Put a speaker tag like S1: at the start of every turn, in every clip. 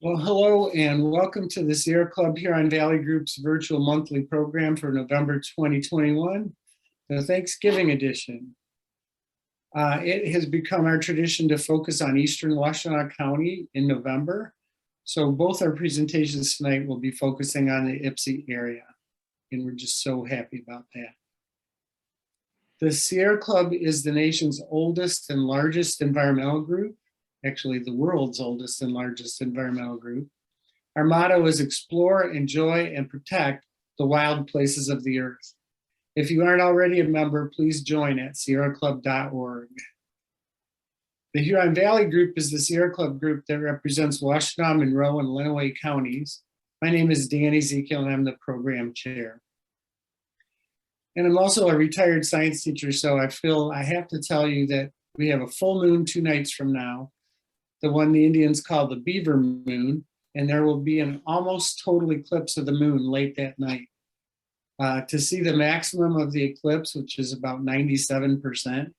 S1: Well, hello and welcome to the Sierra Club Huron Valley Group's virtual monthly program for November 2021, the Thanksgiving edition. It has become our tradition to focus on Eastern Washtenaw County in November. So both our presentations tonight will be focusing on the Ypsi area, and we're just so happy about that. The Sierra Club is the nation's oldest and largest environmental group, actually the world's oldest and largest environmental group. Our motto is explore, enjoy, and protect the wild places of the earth. If you aren't already a member, please join at sierraclub.org. The Huron Valley Group is the Sierra Club group that represents Washtenaw, Monroe, and Lenawee counties. My name is Dan Ezekiel, and I'm the program chair. And I'm also a retired science teacher, so I feel I have to tell you that we have a full moon 2 nights from now, the one the Indians call the beaver moon, and there will be an almost total eclipse of the moon late that night. To see the maximum of the eclipse, which is about 97%,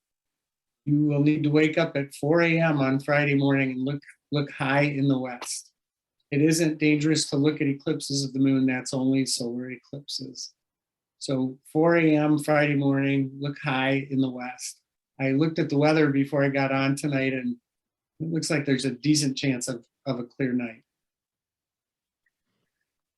S1: you will need to wake up at 4 a.m. on Friday morning and look high in the west. It isn't dangerous to look at eclipses of the moon, that's only solar eclipses. So 4 a.m. Friday morning, look high in the west. I looked at the weather before I got on tonight, and it looks like there's a decent chance of a clear night.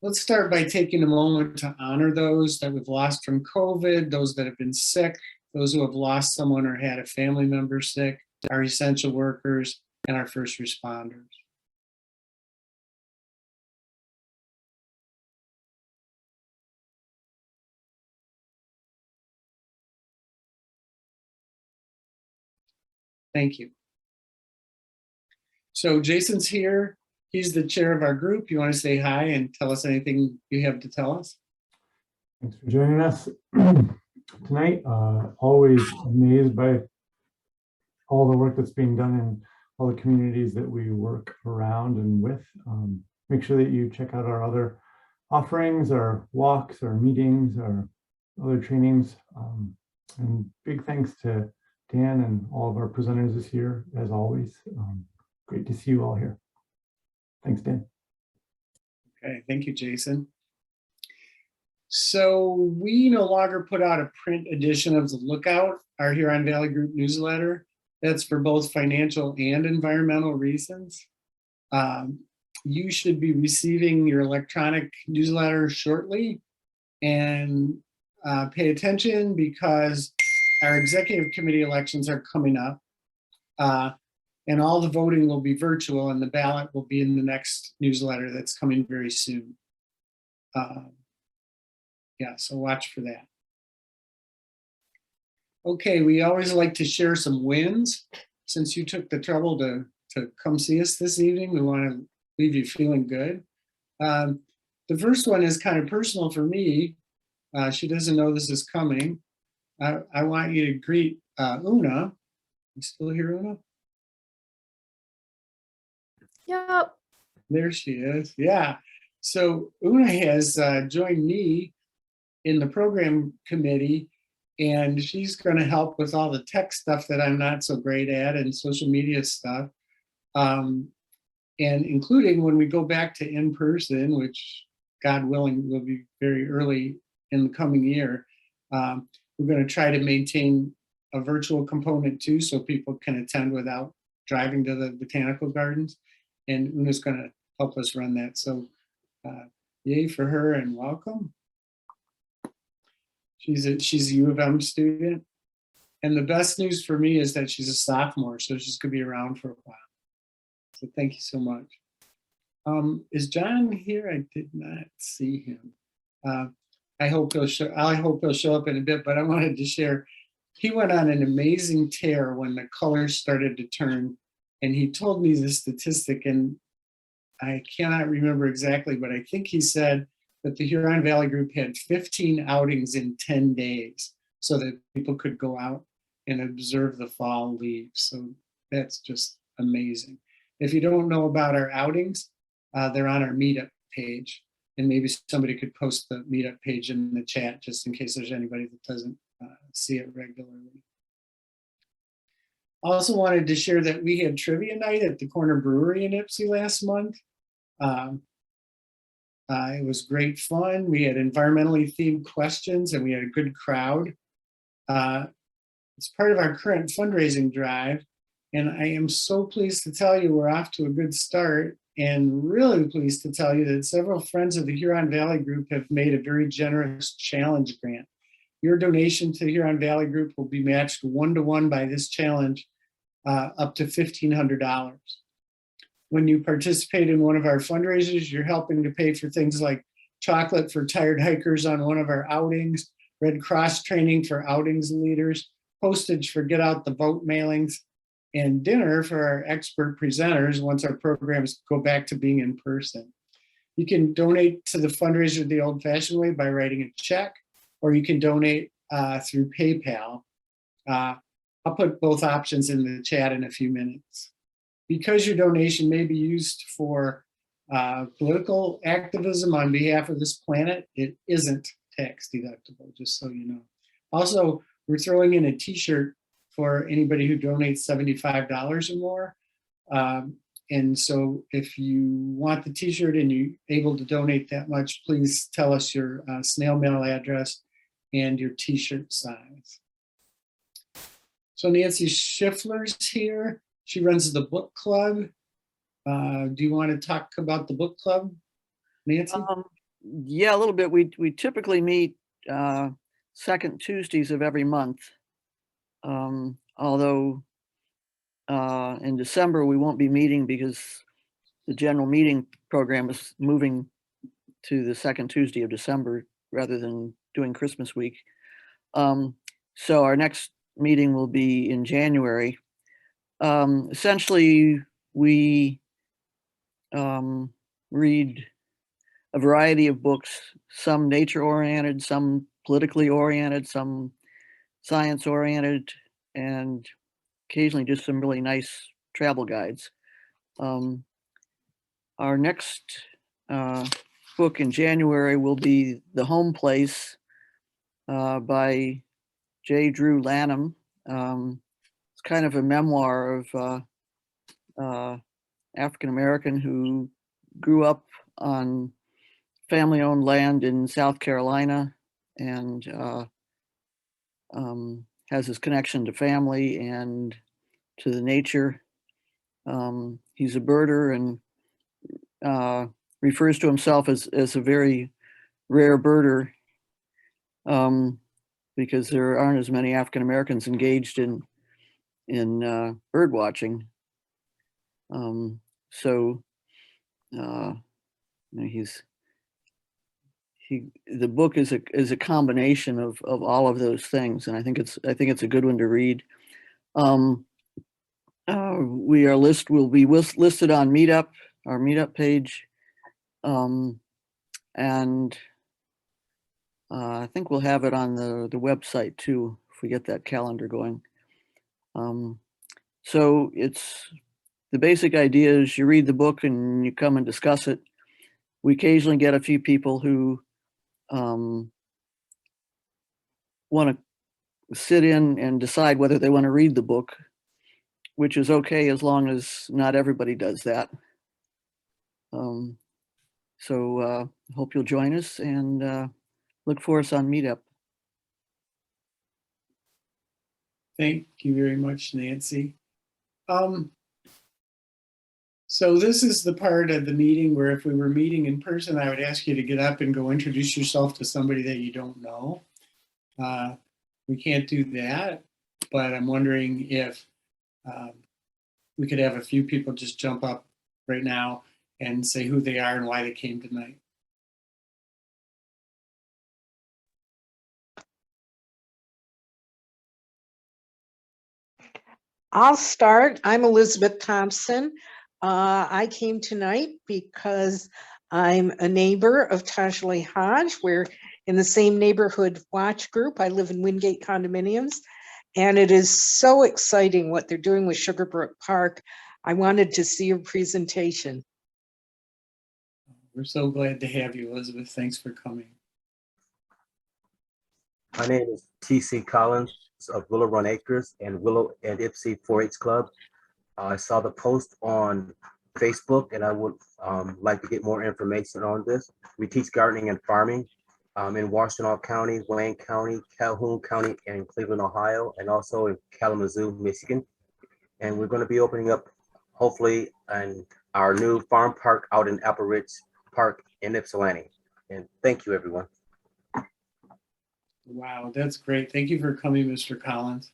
S1: Let's start by taking a moment to honor those that we've lost from COVID, those that have been sick, those who have lost someone or had a family member sick, our essential workers, and our first responders. Thank you. So Jason's here. He's the chair of our group. You want to say hi and tell us anything you have to tell us?
S2: Thanks for joining us tonight. Always amazed by all the work that's being done in all the communities that we work around and with. Make sure that you check out our other offerings, our walks, our meetings, our other trainings. And big thanks to Dan and all of our presenters this year, as always. Great to see you all here. Thanks, Dan.
S1: Okay, thank you, Jason. So we no longer put out a print edition of the Lookout, our Huron Valley Group newsletter. That's for both financial and environmental reasons. You should be receiving your electronic newsletter shortly, and pay attention because our executive committee elections are coming up. And all the voting will be virtual, and the ballot will be in the next newsletter that's coming very soon. Yeah, so watch for that. Okay, we always like to share some wins. Since you took the trouble to come see us this evening, we want to leave you feeling good. The first one is kind of personal for me. She doesn't know this is coming. I want you to greet Una. You still here, Una?
S3: Yep.
S1: There she is. Yeah. So Una has joined me in the program committee, and she's going to help with all the tech stuff that I'm not so great at and social media stuff. And including when we go back to in person, which God willing will be very early in the coming year, we're going to try to maintain a virtual component too, so people can attend without driving to the botanical gardens. And Una's going to help us run that. So yay for her and welcome. She's a U of M student. And the best news for me is that she's a sophomore, so she's going to be around for a while. So thank you so much. Is John here? I did not see him. I hope he'll show up in a bit, but I wanted to share. He went on an amazing tear when the colors started to turn, and he told me the statistic, and I cannot remember exactly, but I think he said that the Huron Valley Group had 15 outings in 10 days so that people could go out and observe the fall leaves. So that's just amazing. If you don't know about our outings, they're on our meetup page, and maybe somebody could post the meetup page in the chat just in case there's anybody that doesn't see it regularly. Also wanted to share that we had trivia night at the Corner Brewery in Ypsi last month. Um, it was great fun. We had environmentally themed questions and we had a good crowd. It's part of our current fundraising drive. And I am so pleased to tell you we're off to a good start, and really pleased to tell you that several friends of the Huron Valley Group have made a very generous challenge grant. Your donation to Huron Valley Group will be matched 1-to-1 by this challenge, up to $1,500. When you participate in one of our fundraisers, you're helping to pay for things like chocolate for tired hikers on one of our outings, Red Cross training for outings leaders, postage for Get Out the Vote mailings, and dinner for our expert presenters once our programs go back to being in person. You can donate to the fundraiser the old-fashioned way by writing a check, or you can donate through PayPal. I'll put both options in the chat in a few minutes. Because your donation may be used for political activism on behalf of this planet, it isn't tax deductible, just so you know. Also, we're throwing in a t-shirt for anybody who donates $75 or more. And so if you want the t-shirt and you're able to donate that much, please tell us your snail mail address and your t-shirt size. So Nancy Schiffler's here. She runs the book club. Do you want to talk about the book club, Nancy?
S3: Yeah, a little bit. We typically meet second Tuesdays of every month. Although in December we won't be meeting because the general meeting program is moving to the second Tuesday of December rather than doing Christmas week. So our next meeting will be in January. Essentially, we read a variety of books, some nature-oriented, some politically oriented, some science-oriented, and occasionally just some really nice travel guides. Our next book in January will be The Home Place by J. Drew Lanham. It's kind of a memoir of African-American who grew up on family-owned land in South Carolina and has his connection to family and to the nature. He's a birder and refers to himself as a very rare birder because there aren't as many African Americans engaged in bird watching. So the book is a combination of all of those things, and I think it's a good one to read. We'll be listed on Meetup, our Meetup page, and I think we'll have it on the website too if we get that calendar going. So it's the basic idea is you read the book and you come and discuss it. We occasionally get a few people who want to sit in and decide whether they want to read the book, which is okay as long as not everybody does that. So hope you'll join us and look for us on Meetup.
S1: Thank you very much, Nancy. So this is the part of the meeting where if we were meeting in person, I would ask you to get up and go introduce yourself to somebody that you don't know. We can't do that, but I'm wondering if we could have a few people just jump up right now and say who they are and why they came tonight.
S4: I'll start. I'm Elizabeth Thompson. I came tonight because I'm a neighbor of Tajalli Hodge. We're in the same neighborhood watch group. I live in Wingate condominiums, and it is so exciting what they're doing with Sugarbrook Park. I wanted to see your presentation.
S1: We're so glad to have you, Elizabeth. Thanks for coming.
S5: My name is T.C. Collins of Willow Run Acres and Willow and Ypsi 4-H Club. I saw the post on Facebook, and I would like to get more information on this. We teach gardening and farming in Washtenaw County, Wayne County, Calhoun County, and Cleveland, Ohio, and also in Kalamazoo, Michigan. And we're going to be opening up, hopefully, our new farm park out in Apple Ridge Park in Ypsilanti. And thank you, everyone.
S1: Wow, that's great. Thank you for coming, Mr. Collins.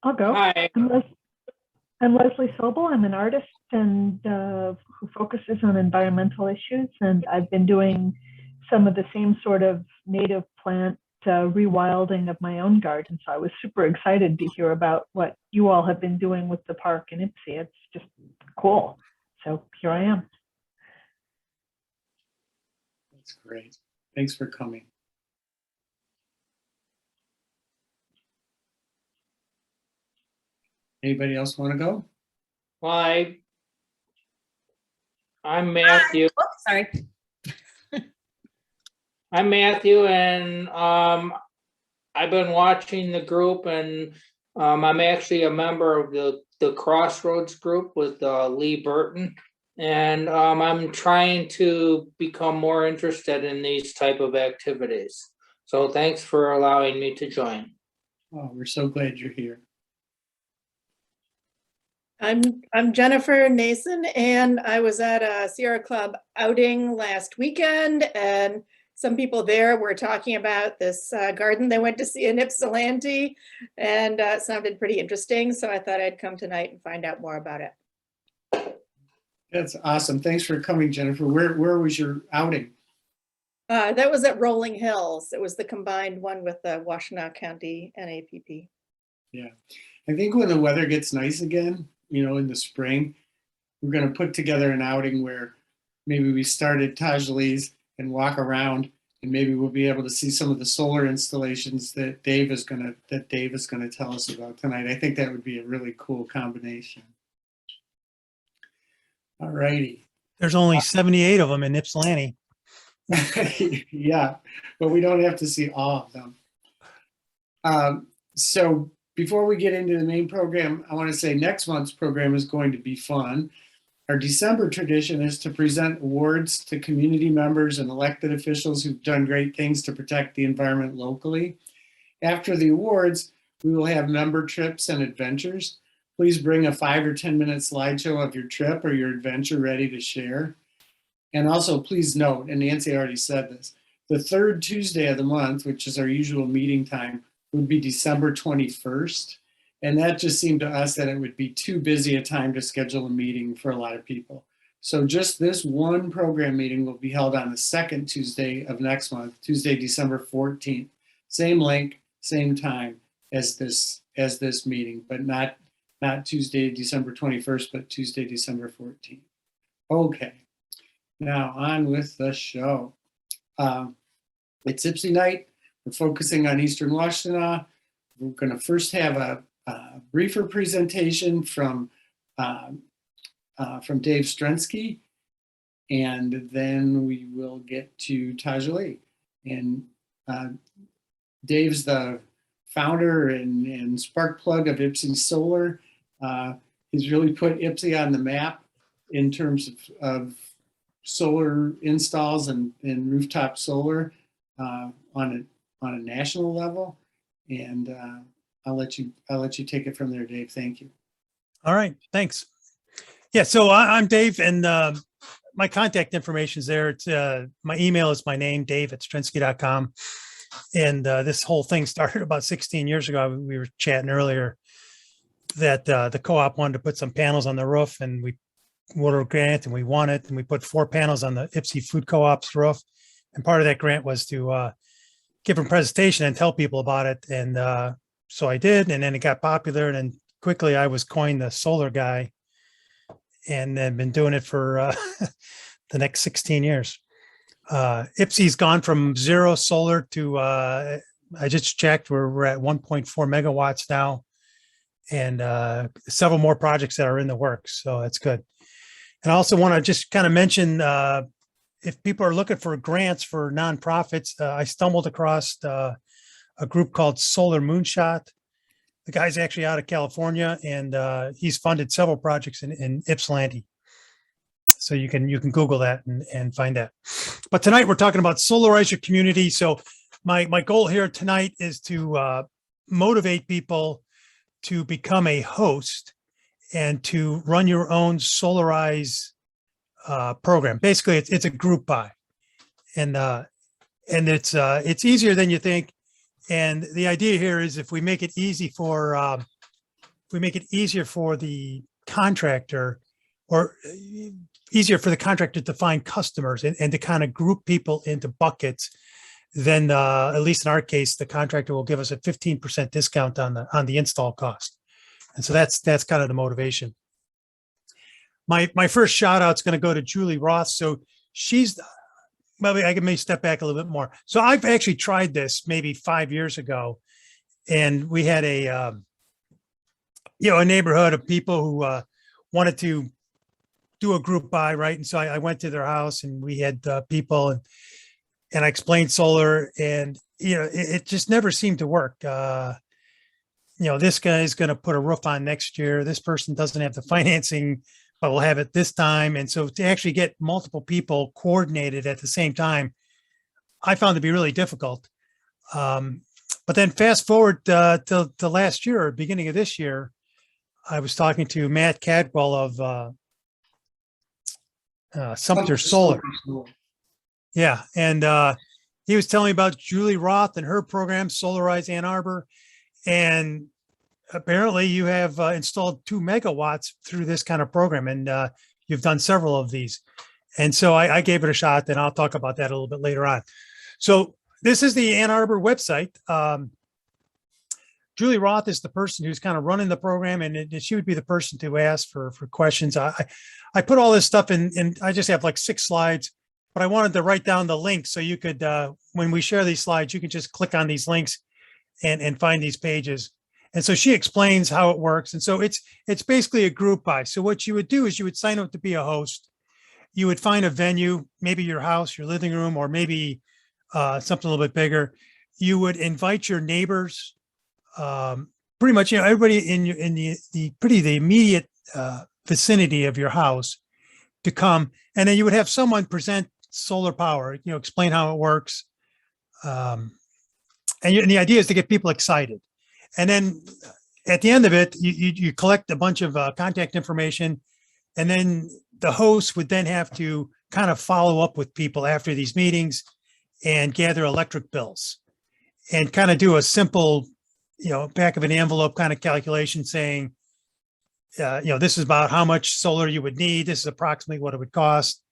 S6: I'll go.
S7: Hi,
S6: I'm Leslie Sobel. I'm an artist and who focuses on environmental issues. And I've been doing some of the same sort of native plant rewilding of my own garden. So I was super excited to hear about what you all have been doing with the park in Ypsi. It's just cool. So here I am.
S1: That's great. Thanks for coming. Anybody else want to go?
S7: hi. I'm Matthew.
S8: Oh, sorry.
S7: I'm Matthew, and I've been watching the group, and I'm actually a member of the Crossroads group with Lee Burton, and I'm trying to become more interested in these type of activities. So thanks for allowing me to join.
S1: Oh, we're so glad you're here.
S8: I'm Jennifer Nason, and I was at a Sierra Club outing last weekend, and some people there were talking about this garden they went to see in Ypsilanti, and it sounded pretty interesting. So I thought I'd come tonight and find out more about it.
S1: That's awesome. Thanks for coming, Jennifer. Where was your outing?
S8: That was at Rolling Hills. It was the combined one with the Washtenaw County NAPP.
S1: Yeah, I think when the weather gets nice again, in the spring, we're going to put together an outing where maybe we start at Tajalli's and walk around, and maybe we'll be able to see some of the solar installations that Dave is going to tell us about tonight. I think that would be a really cool combination. All righty.
S9: There's only 78 of them in Ypsilanti.
S1: Yeah, but we don't have to see all of them. So before we get into the main program, I want to say next month's program is going to be fun. Our December tradition is to present awards to community members and elected officials who've done great things to protect the environment locally. After the awards, we will have member trips and adventures. Please bring a 5 or 10 minute slideshow of your trip or your adventure ready to share. And also please note, and Nancy already said this, the third Tuesday of the month, which is our usual meeting time, would be December 21st. And that just seemed to us that it would be too busy a time to schedule a meeting for a lot of people. So just this one program meeting will be held on the second Tuesday of next month, Tuesday, December 14th. Same link, same time as this meeting, but not Tuesday, December 21st, but Tuesday, December 14th. Okay, now on with the show. It's Ypsi night. We're focusing on Eastern Washtenaw. We're going to first have a briefer presentation from Dave Strensky, and then we will get to Tajalli. And Dave's the founder and spark plug of Ypsi Solar. He's really put Ypsi on the map in terms of solar installs and rooftop solar on a national level. And I'll let you take it from there, Dave. Thank you.
S9: All right, thanks. Yeah, so I'm Dave, and my contact information is there. It's, my email is my name, dave@strinsky.com. And this whole thing started about 16 years ago. We were chatting earlier that the co-op wanted to put some panels on the roof, and we wrote a grant and we won it. And we put 4 panels on the Ypsi Food Co-op's roof. And part of that grant was to give a presentation and tell people about it. And so I did, and then it got popular, and then quickly I was coined the solar guy, and I've been doing it for the next 16 years. Ypsi's gone from 0 solar to, I just checked, we're at 1.4 megawatts now, and several more projects that are in the works. So that's good. And I also want to just kind of mention, if people are looking for grants for nonprofits, I stumbled across a group called Solar Moonshot. The guy's actually out of California, and he's funded several projects in Ypsilanti. So you can Google that and find that. But tonight we're talking about solarize your community. So my goal here tonight is to motivate people to become a host and to run your own solarize program. Basically, it's a group buy, and it's easier than you think. And the idea here is if we make it easy for easier for the contractor, or easier for the contractor to find customers and to kind of group people into buckets, then at least in our case, the contractor will give us a 15% discount on the install cost. And so that's kind of the motivation. My first shout out is going to go to Julie Roth. So she's, well, I may step back a little bit more. So I've actually tried this maybe 5 years ago, and we had a neighborhood of people who wanted to do a group buy, right? And so I went to their house, and we had people, and I explained solar, and it just never seemed to work. This guy's going to put a roof on next year. This person doesn't have the financing, but we'll have it this time. And so to actually get multiple people coordinated at the same time, I found to be really difficult. But then fast forward to last year, or beginning of this year, I was talking to Matt Cadwell of Sumter Solar. Yeah. And he was telling me about Julie Roth and her program, Solarize Ann Arbor. And apparently you have installed 2 megawatts through this kind of program, and you've done several of these. And so I gave it a shot, and I'll talk about that a little bit later on. So this is the Ann Arbor website. Julie Roth is the person who's kind of running the program, and she would be the person to ask for questions. I put all this stuff in, and I just have like 6 slides, but I wanted to write down the links so you could, when we share these slides, you can just click on these links and find these pages. And so she explains how it works. And so it's basically a group buy. So what you would do is you would sign up to be a host. You would find a venue, maybe your house, your living room, or maybe something a little bit bigger. You would invite your neighbors, pretty much, everybody in the immediate vicinity of your house to come. And then you would have someone present solar power, explain how it works. And the idea is to get people excited. And then at the end of it, you collect a bunch of contact information, and then the host would then have to kind of follow up with people after these meetings and gather electric bills and kind of do a simple, back of an envelope kind of calculation saying, this is about how much solar you would need. This is approximately what it would cost.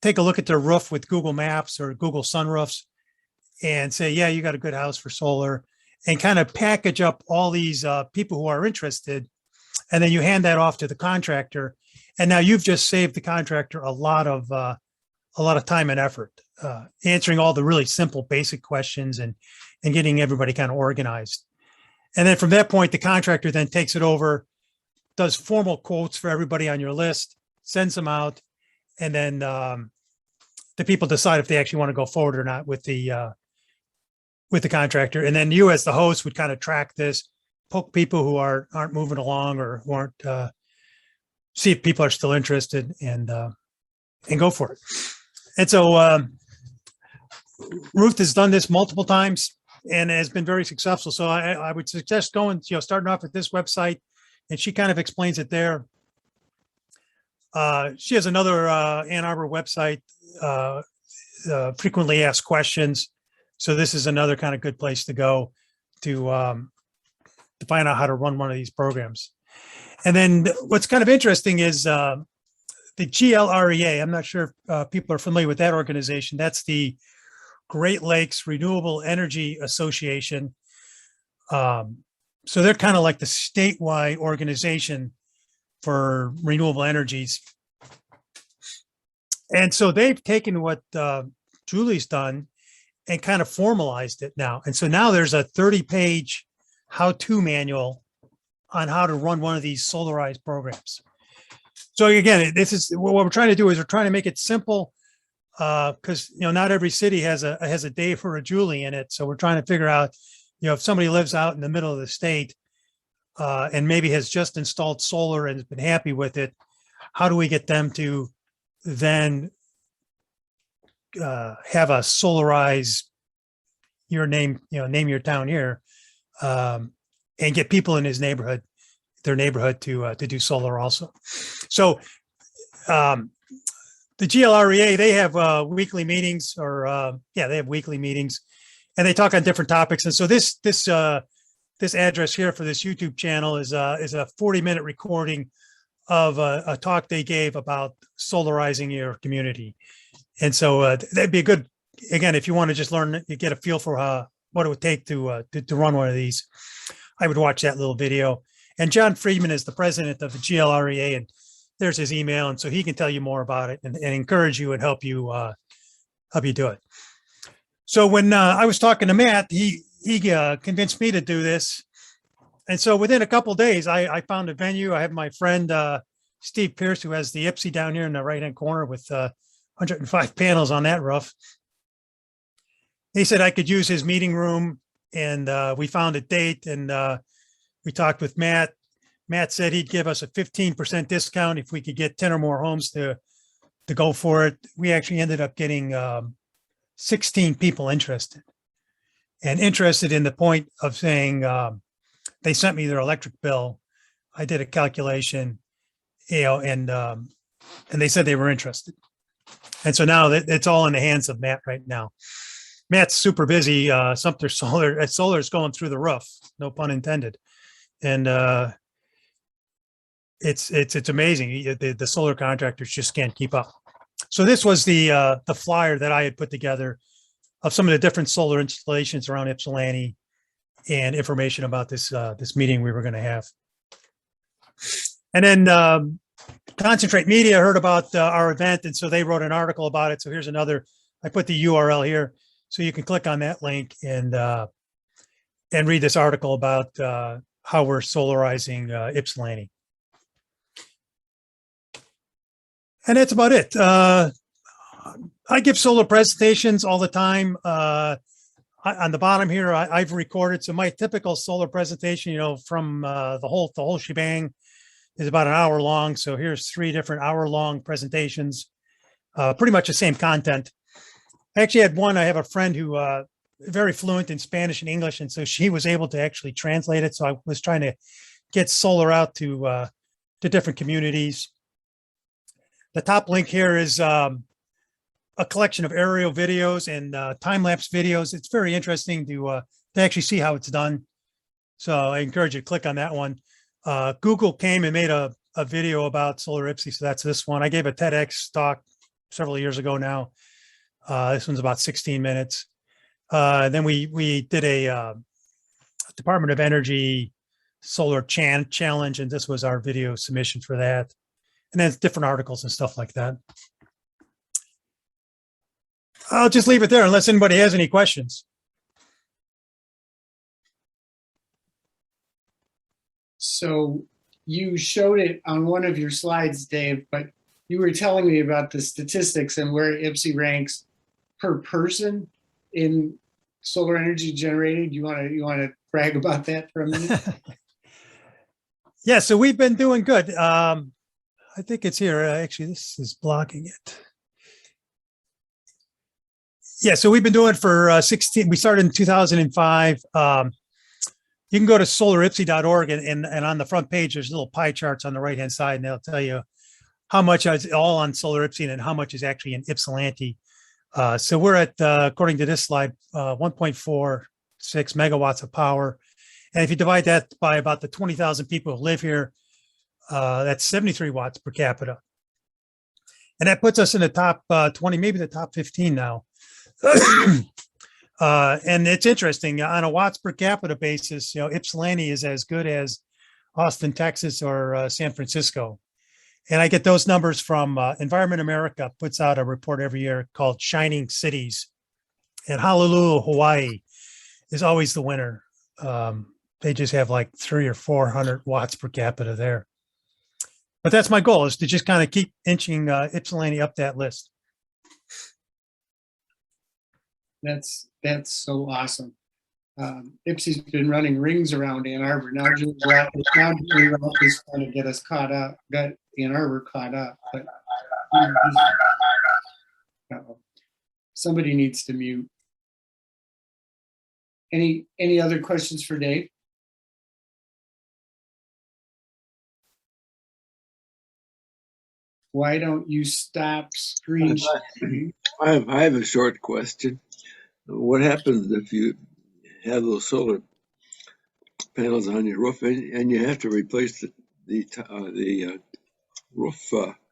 S9: Take a look at their roof with Google Maps or Google Sunroofs and say, yeah, you got a good house for solar, and kind of package up all these people who are interested. And then you hand that off to the contractor. And now you've just saved the contractor a lot of time and effort, answering all the really simple, basic questions and getting everybody kind of organized. And then from that point, the contractor then takes it over, does formal quotes for everybody on your list, sends them out. And then the people decide if they actually want to go forward or not with the contractor. And then you as the host would kind of track this, poke people who aren't moving along or who aren't, see if people are still interested, and go for it. And so Ruth has done this multiple times and has been very successful. So I would suggest going, starting off with this website, and she kind of explains it there. She has another Ann Arbor website, frequently asked questions. So this is another kind of good place to go to find out how to run one of these programs. And then what's kind of interesting is the GLREA. I'm not sure if people are familiar with that organization. That's the Great Lakes Renewable Energy Association. So they're kind of like the statewide organization for renewable energies. And so they've taken what Julie's done and kind of formalized it now. And so now there's a 30-page how-to manual on how to run one of these solarized programs. So again, this is what we're trying to do, is we're trying to make it simple, because not every city has a Dave or a Julie in it. So we're trying to figure out, if somebody lives out in the middle of the state and maybe has just installed solar and has been happy with it, how do we get them to then have a solarized your name, name your town here, and get people in their neighborhood to do solar also. So the GLREA, they have weekly meetings, or they have weekly meetings, and they talk on different topics. And so this address here for this YouTube channel is a 40-minute recording of a talk they gave about solarizing your community. And so that'd be a good, again, if you want to just learn, you get a feel for what it would take to run one of these, I would watch that little video. And John Friedman is the president of the GLREA, and there's his email, and so he can tell you more about it and encourage you and help you do it. So when I was talking to Matt, he convinced me to do this, and so within a couple of days, I found a venue. I have my friend Steve Pierce, who has the Ypsi down here in the right-hand corner with 105 panels on that roof. He said I could use his meeting room, and we found a date, and we talked with Matt. Matt said he'd give us a 15% discount if we could get 10 or more homes to go for it. We actually ended up getting 16 people interested in the point of saying, they sent me their electric bill. I did a calculation, and they said they were interested. And so now it's all in the hands of Matt right now. Matt's super busy. Sumter Solar is going through the roof, no pun intended. And it's amazing. The solar contractors just can't keep up. So this was the flyer that I had put together of some of the different solar installations around Ypsilanti and information about this meeting we were going to have. And then Concentrate Media heard about our event, and so they wrote an article about it. So here's another. I put the URL here, so you can click on that link and read this article about how we're solarizing Ypsilanti. And that's about it. I give solar presentations all the time. On the bottom here, I've recorded. So my typical solar presentation, from the whole shebang is about an hour long. So here's 3 different hour-long presentations, pretty much the same content. I actually had one. I have a friend who very fluent in Spanish and English, and so she was able to actually translate it. So I was trying to get solar out to different communities. The top link here is a collection of aerial videos and time-lapse videos. It's very interesting to actually see how it's done. So I encourage you to click on that one. Google came and made a video about solar Ypsi, so that's this one. I gave a TEDx talk several years ago now. This one's about 16 minutes. Then we did a Department of Energy solar challenge, and this was our video submission for that. And then different articles and stuff like that. I'll just leave it there unless anybody has any questions.
S1: So you showed it on one of your slides, Dave, but you were telling me about the statistics and where Ypsi ranks per person in solar energy generated. You want to brag about that for a minute?
S9: Yeah, so we've been doing good. I think it's here. Actually, this is blocking it. Yeah, so we've been doing it for 16. We started in 2005. You can go to solarypsi.org and on the front page, there's little pie charts on the right-hand side, and they'll tell you how much is all on solar Ypsi and how much is actually in Ypsilanti. So we're at, according to this slide, 1.46 megawatts of power. And if you divide that by about the 20,000 people who live here, that's 73 watts per capita. And that puts us in the top 20, maybe the top 15 now. And it's interesting on a watts per capita basis, Ypsilanti is as good as Austin, Texas, or San Francisco. And I get those numbers from Environment America, puts out a report every year called Shining Cities. And Honolulu, Hawaii is always the winner. They just have like 300 or 400 watts per capita there. But that's my goal, is to just kind of keep inching Ypsilanti up that list.
S1: That's so awesome. Ypsi's been running rings around Ann Arbor. Now Julie Roth is trying to get us caught up, got Ann Arbor caught up, but uh-oh. Somebody needs to mute. Any other questions for Dave? Why don't you stop screen sharing?
S10: I have a short question. What happens if you have those solar panels on your roof and you have to replace the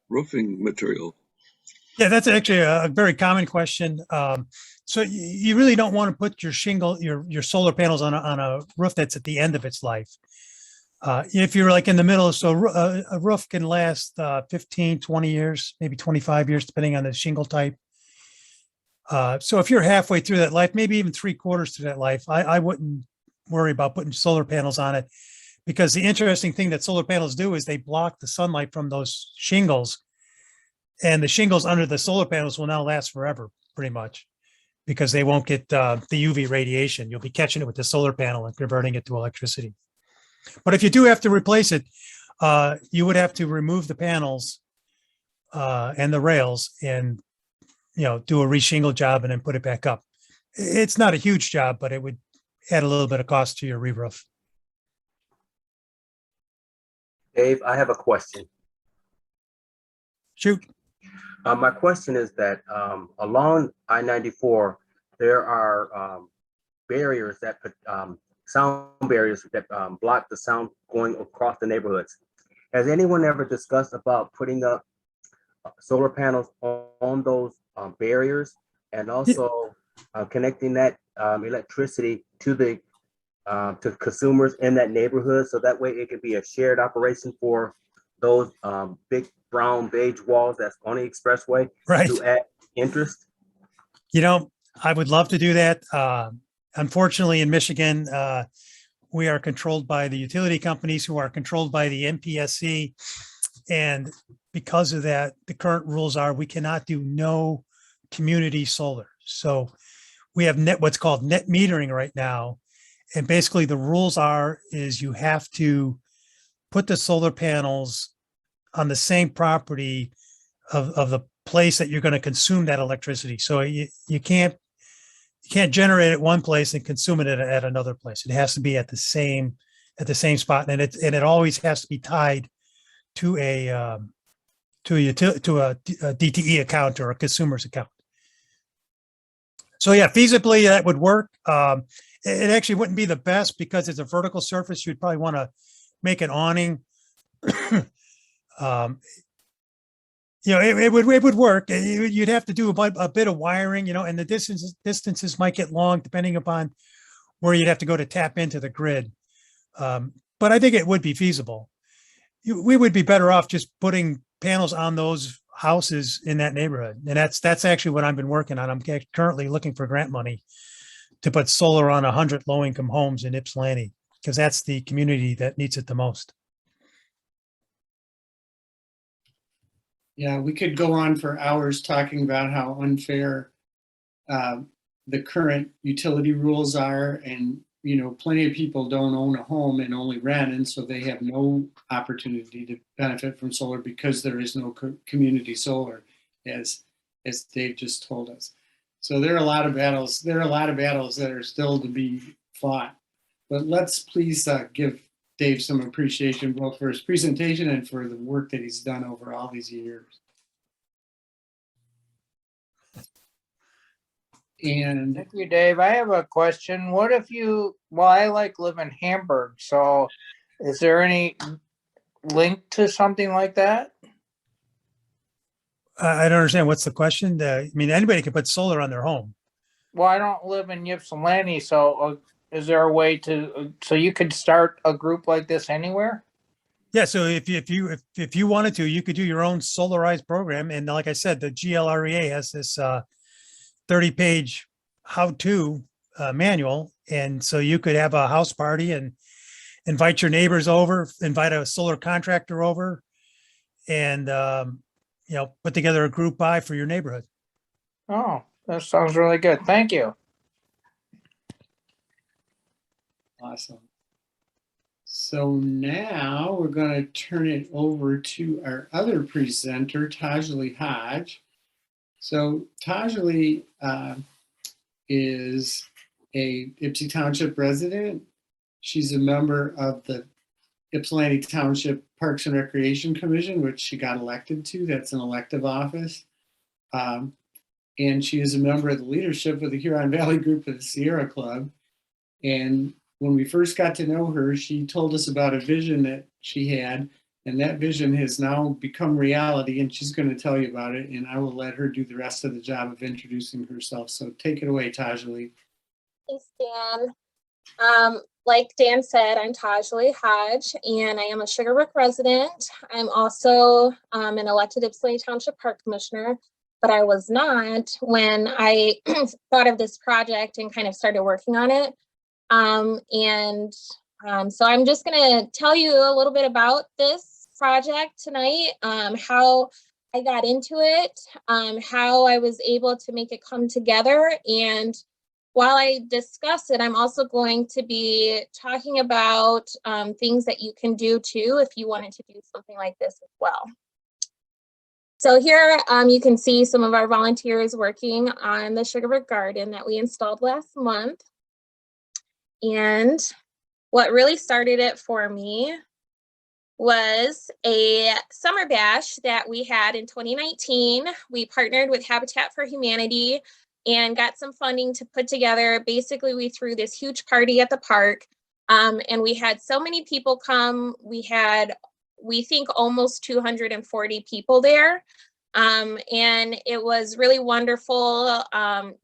S10: roofing material?
S9: Yeah, that's actually a very common question. So you really don't want to put your your solar panels on a roof that's at the end of its life. If you're like in the middle, so a roof can last 15, 20 years, maybe 25 years, depending on the shingle type. So if you're halfway through that life, maybe even 3/4 through that life, I wouldn't worry about putting solar panels on it, because the interesting thing that solar panels do is they block the sunlight from those shingles, and the shingles under the solar panels will now last forever, pretty much, because they won't get the UV radiation. You'll be catching it with the solar panel and converting it to electricity. But if you do have to replace it, you would have to remove the panels and the rails and, do a reshingle job and then put it back up. It's not a huge job, but it would add a little bit of cost to your re-roof.
S5: Dave, I have a question.
S9: Shoot.
S5: My question is that along I-94, there are barriers that put sound barriers that block the sound going across the neighborhoods. Has anyone ever discussed about putting up solar panels on those barriers, and also connecting that electricity to the to consumers in that neighborhood, so that way it can be a shared operation for those big brown beige walls that's on the expressway,
S9: Right.
S5: to add interest?
S9: I would love to do that. Unfortunately, in Michigan, we are controlled by the utility companies, who are controlled by the MPSC. And because of that, the current rules are we cannot do no community solar. So we have what's called net metering right now. And basically the rules is you have to put the solar panels on the same property of the place that you're going to consume that electricity. So you can't generate it one place and consume it at another place. It has to be at the same spot, and it always has to be tied to a DTE account or a consumer's account. So yeah, feasibly that would work. It actually wouldn't be the best because it's a vertical surface. You'd probably want to make an awning. It would work. You'd have to do a bit of wiring, and the distances might get long depending upon where you'd have to go to tap into the grid. But I think it would be feasible. We would be better off just putting panels on those houses in that neighborhood. And that's actually what I've been working on. I'm currently looking for grant money to put solar on 100 low-income homes in Ypsilanti, because that's the community that needs it the most.
S1: Yeah, we could go on for hours talking about how unfair the current utility rules are. And, plenty of people don't own a home and only rent, and so they have no opportunity to benefit from solar because there is no community solar, as Dave just told us. So there are a lot of battles. There are a lot of battles that are still to be fought. But let's please give Dave some appreciation both for his presentation and for the work that he's done over all these years. And
S7: Thank you, Dave. I have a question. What if I live in Hamburg, so is there any link to something like that?
S9: I don't understand. What's the question? Anybody can put solar on their home.
S7: Well, I don't live in Ypsilanti, so is there a way so you could start a group like this anywhere?
S9: Yeah, so if you wanted to, you could do your own solarized program. And like I said, the GLREA has this 30-page how-to manual. And so you could have a house party and invite your neighbors over, invite a solar contractor over, and put together a group buy for your neighborhood.
S7: Oh, that sounds really good. Thank you.
S1: Awesome. So now we're going to turn it over to our other presenter, Tajalli Hodge. So Tajalli is a Ypsi Township resident. She's a member of the Ypsilanti Township Parks and Recreation Commission, which she got elected to. That's an elective office. And she is a member of the leadership of the Huron Valley group of the Sierra Club. And when we first got to know her, she told us about a vision that she had, and that vision has now become reality, and she's going to tell you about it, and I will let her do the rest of the job of introducing herself. So take it away, Tajalli.
S11: Thanks, Dan. Like Dan said, I'm Tajalli Hodge, and I am a Sugarbrook resident. I'm also an elected Ypsilanti Township Park Commissioner, but I was not when I thought of this project and kind of started working on it. So I'm just going to tell you a little bit about this project tonight, how I got into it, how I was able to make it come together. And while I discuss it, I'm also going to be talking about things that you can do too if you wanted to do something like this as well. So here you can see some of our volunteers working on the Sugarbrook Garden that we installed last month. And what really started it for me was a summer bash that we had in 2019. We partnered with Habitat for Humanity and got some funding to put together. Basically, we threw this huge party at the park, and we had so many people come. We had, we think, almost 240 people there. And it was really wonderful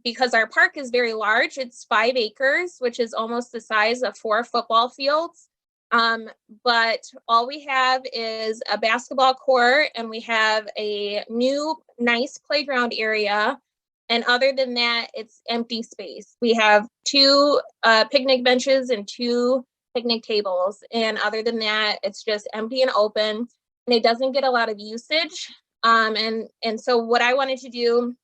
S11: because our park is very large. It's 5 acres, which is almost the size of 4 football fields. But all we have is a basketball court, and we have a new nice playground area. And other than that, it's empty space. We have 2 picnic benches and 2 picnic tables. And other than that, it's just empty and open, and it doesn't get a lot of usage. And so what I wanted to do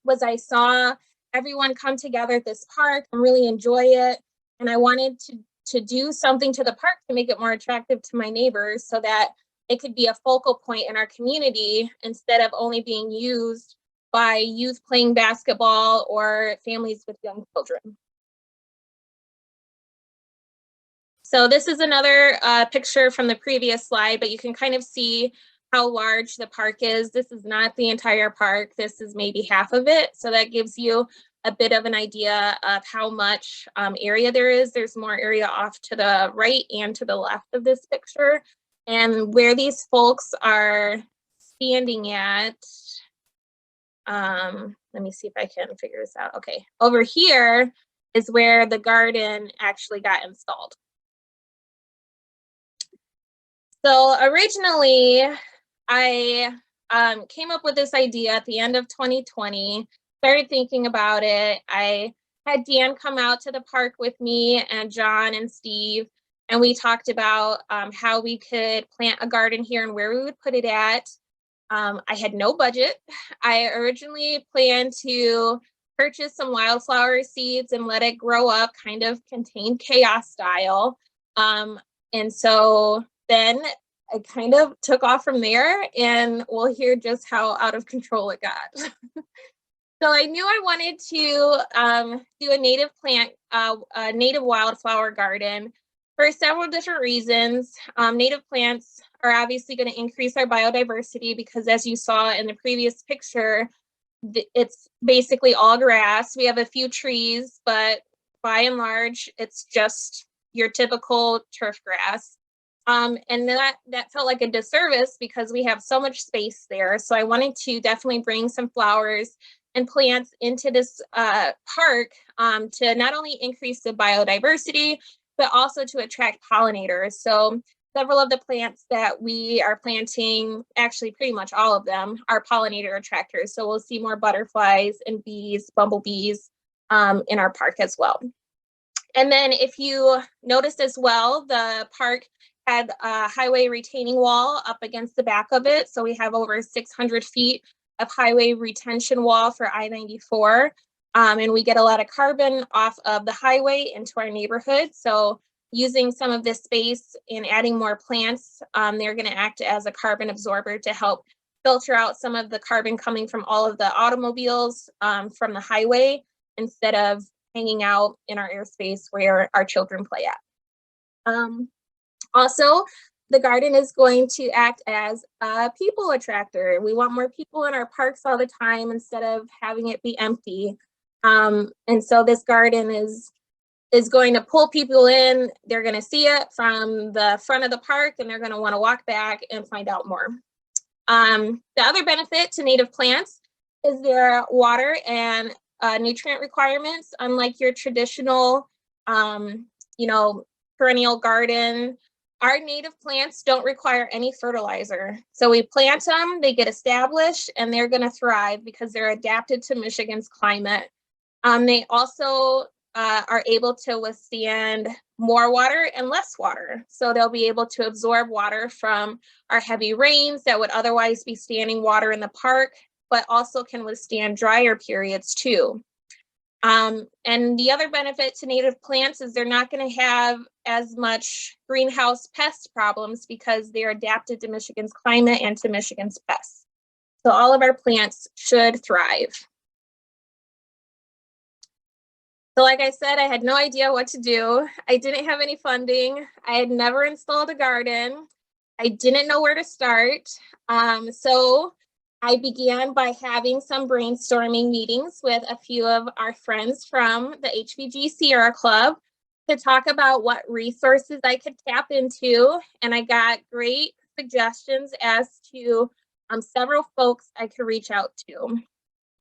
S11: was I saw everyone come together at this park and really enjoy it. And I wanted to do something to the park to make it more attractive to my neighbors so that it could be a focal point in our community instead of only being used by youth playing basketball or families with young children. So this is another picture from the previous slide, but you can kind of see how large the park is. This is not the entire park. This is maybe half of it. So that gives you a bit of an idea of how much area there is. There's more area off to the right and to the left of this picture. And where these folks are standing at, let me see if I can figure this out. Okay, over here is where the garden actually got installed. So originally, I came up with this idea at the end of 2020, started thinking about it. I had Dan come out to the park with me and John and Steve, and we talked about how we could plant a garden here and where we would put it at. I had no budget. I originally planned to purchase some wildflower seeds and let it grow up kind of contained chaos style. And so then I kind of took off from there, and we'll hear just how out of control it got. So I knew I wanted to do a native plant, a native wildflower garden for several different reasons. Native plants are obviously going to increase our biodiversity because, as you saw in the previous picture, it's basically all grass. We have a few trees, but by and large, it's just your typical turf grass. And that felt like a disservice because we have so much space there. So I wanted to definitely bring some flowers and plants into this park to not only increase the biodiversity, but also to attract pollinators. So several of the plants that we are planting, actually pretty much all of them, are pollinator attractors. So we'll see more butterflies and bees, bumblebees in our park as well. And then if you noticed as well, the park had a highway retaining wall up against the back of it. So we have over 600 feet of highway retention wall for I-94. And we get a lot of carbon off of the highway into our neighborhood. So using some of this space and adding more plants, they're going to act as a carbon absorber to help filter out some of the carbon coming from all of the automobiles from the highway, instead of hanging out in our airspace where our children play at. Also, the garden is going to act as a people attractor. We want more people in our parks all the time instead of having it be empty. And so this garden is going to pull people in. They're going to see it from the front of the park, and they're going to want to walk back and find out more. The other benefit to native plants is their water and nutrient requirements. Unlike your traditional, perennial garden, our native plants don't require any fertilizer. So we plant them, they get established, and they're going to thrive because they're adapted to Michigan's climate. They also are able to withstand more water and less water. So they'll be able to absorb water from our heavy rains that would otherwise be standing water in the park, but also can withstand drier periods too. And the other benefit to native plants is they're not going to have as much greenhouse pest problems because they're adapted to Michigan's climate and to Michigan's pests. So all of our plants should thrive. So like I said, I had no idea what to do. I didn't have any funding. I had never installed a garden. I didn't know where to start. So I began by having some brainstorming meetings with a few of our friends from the HVG Sierra Club to talk about what resources I could tap into. And I got great suggestions as to several folks I could reach out to.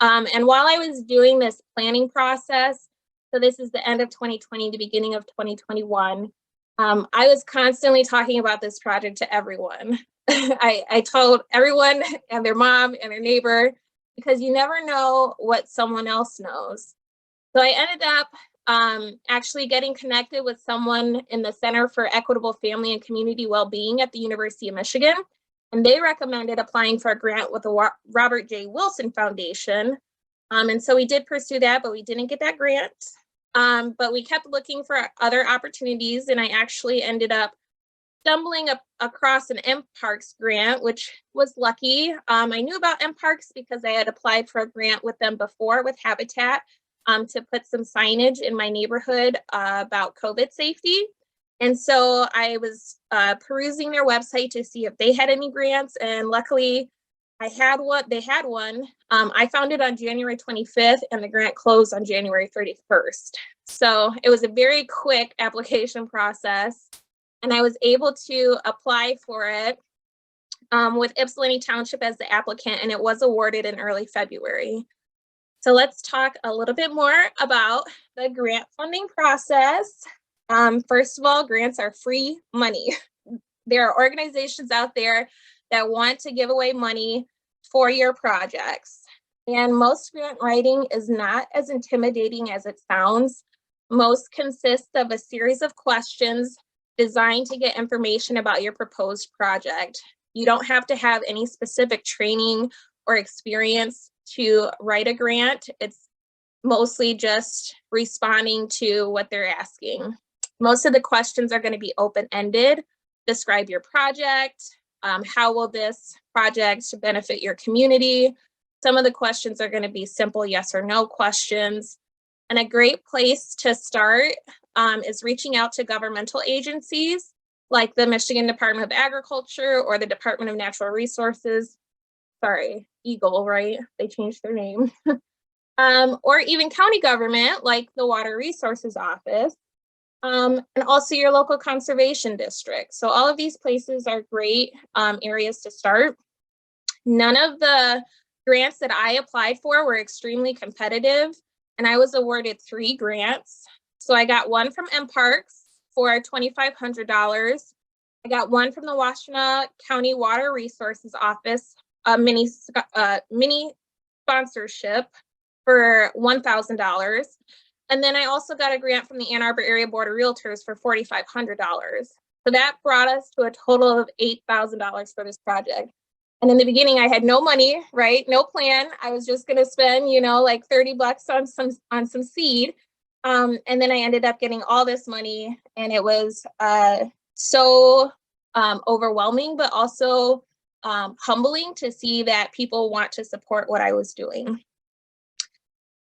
S11: And while I was doing this planning process, so this is the end of 2020, the beginning of 2021, I was constantly talking about this project to everyone. I told everyone and their mom and their neighbor, because you never know what someone else knows. So I ended up actually getting connected with someone in the Center for Equitable Family and Community Wellbeing at the University of Michigan. And they recommended applying for a grant with the Robert J. Wilson Foundation. And so we did pursue that, but we didn't get that grant. But we kept looking for other opportunities, and I actually ended up stumbling across an MParks grant, which was lucky. I knew about MParks because I had applied for a grant with them before with Habitat to put some signage in my neighborhood about COVID safety. And so I was perusing their website to see if they had any grants, and luckily I had one. They had one. I found it on January 25th, and the grant closed on January 31st. So it was a very quick application process, and I was able to apply for it with Ypsilanti Township as the applicant, and it was awarded in early February. So let's talk a little bit more about the grant funding process. First of all, grants are free money. There are organizations out there that want to give away money for your projects. And most grant writing is not as intimidating as it sounds. Most consist of a series of questions designed to get information about your proposed project. You don't have to have any specific training or experience to write a grant. It's mostly just responding to what they're asking. Most of the questions are going to be open-ended. Describe your project. How will this project benefit your community? Some of the questions are going to be simple yes or no questions. And a great place to start is reaching out to governmental agencies like the Michigan Department of Agriculture or the Department of Natural Resources. Sorry, Eagle, right? They changed their name. Or even county government like the Water Resources Office. And also your local conservation district. So all of these places are great areas to start. None of the grants that I applied for were extremely competitive, and I was awarded 3 grants. So I got one from MParks for $2,500. I got one from the Washtenaw County Water Resources Office, a mini sponsorship for $1,000. And then I also got a grant from the Ann Arbor Area Board of Realtors for $4,500. So that brought us to a total of $8,000 for this project. And in the beginning, I had no money, right? No plan. I was just going to spend, like $30 on some seed. And then I ended up getting all this money, and it was so overwhelming, but also humbling to see that people want to support what I was doing.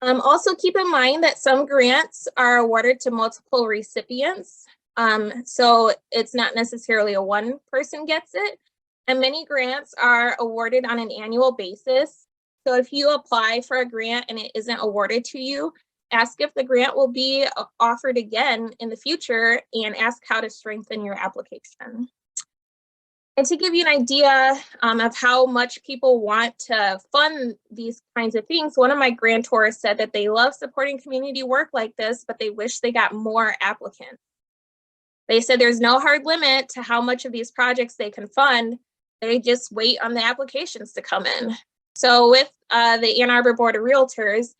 S11: Also keep in mind that some grants are awarded to multiple recipients. So it's not necessarily a one person gets it. And many grants are awarded on an annual basis. So if you apply for a grant and it isn't awarded to you, ask if the grant will be offered again in the future and ask how to strengthen your application. And to give you an idea of how much people want to fund these kinds of things, one of my grantors said that they love supporting community work like this, but they wish they got more applicants. They said there's no hard limit to how much of these projects they can fund. They just wait on the applications to come in. So with the Ann Arbor Board of Realtors,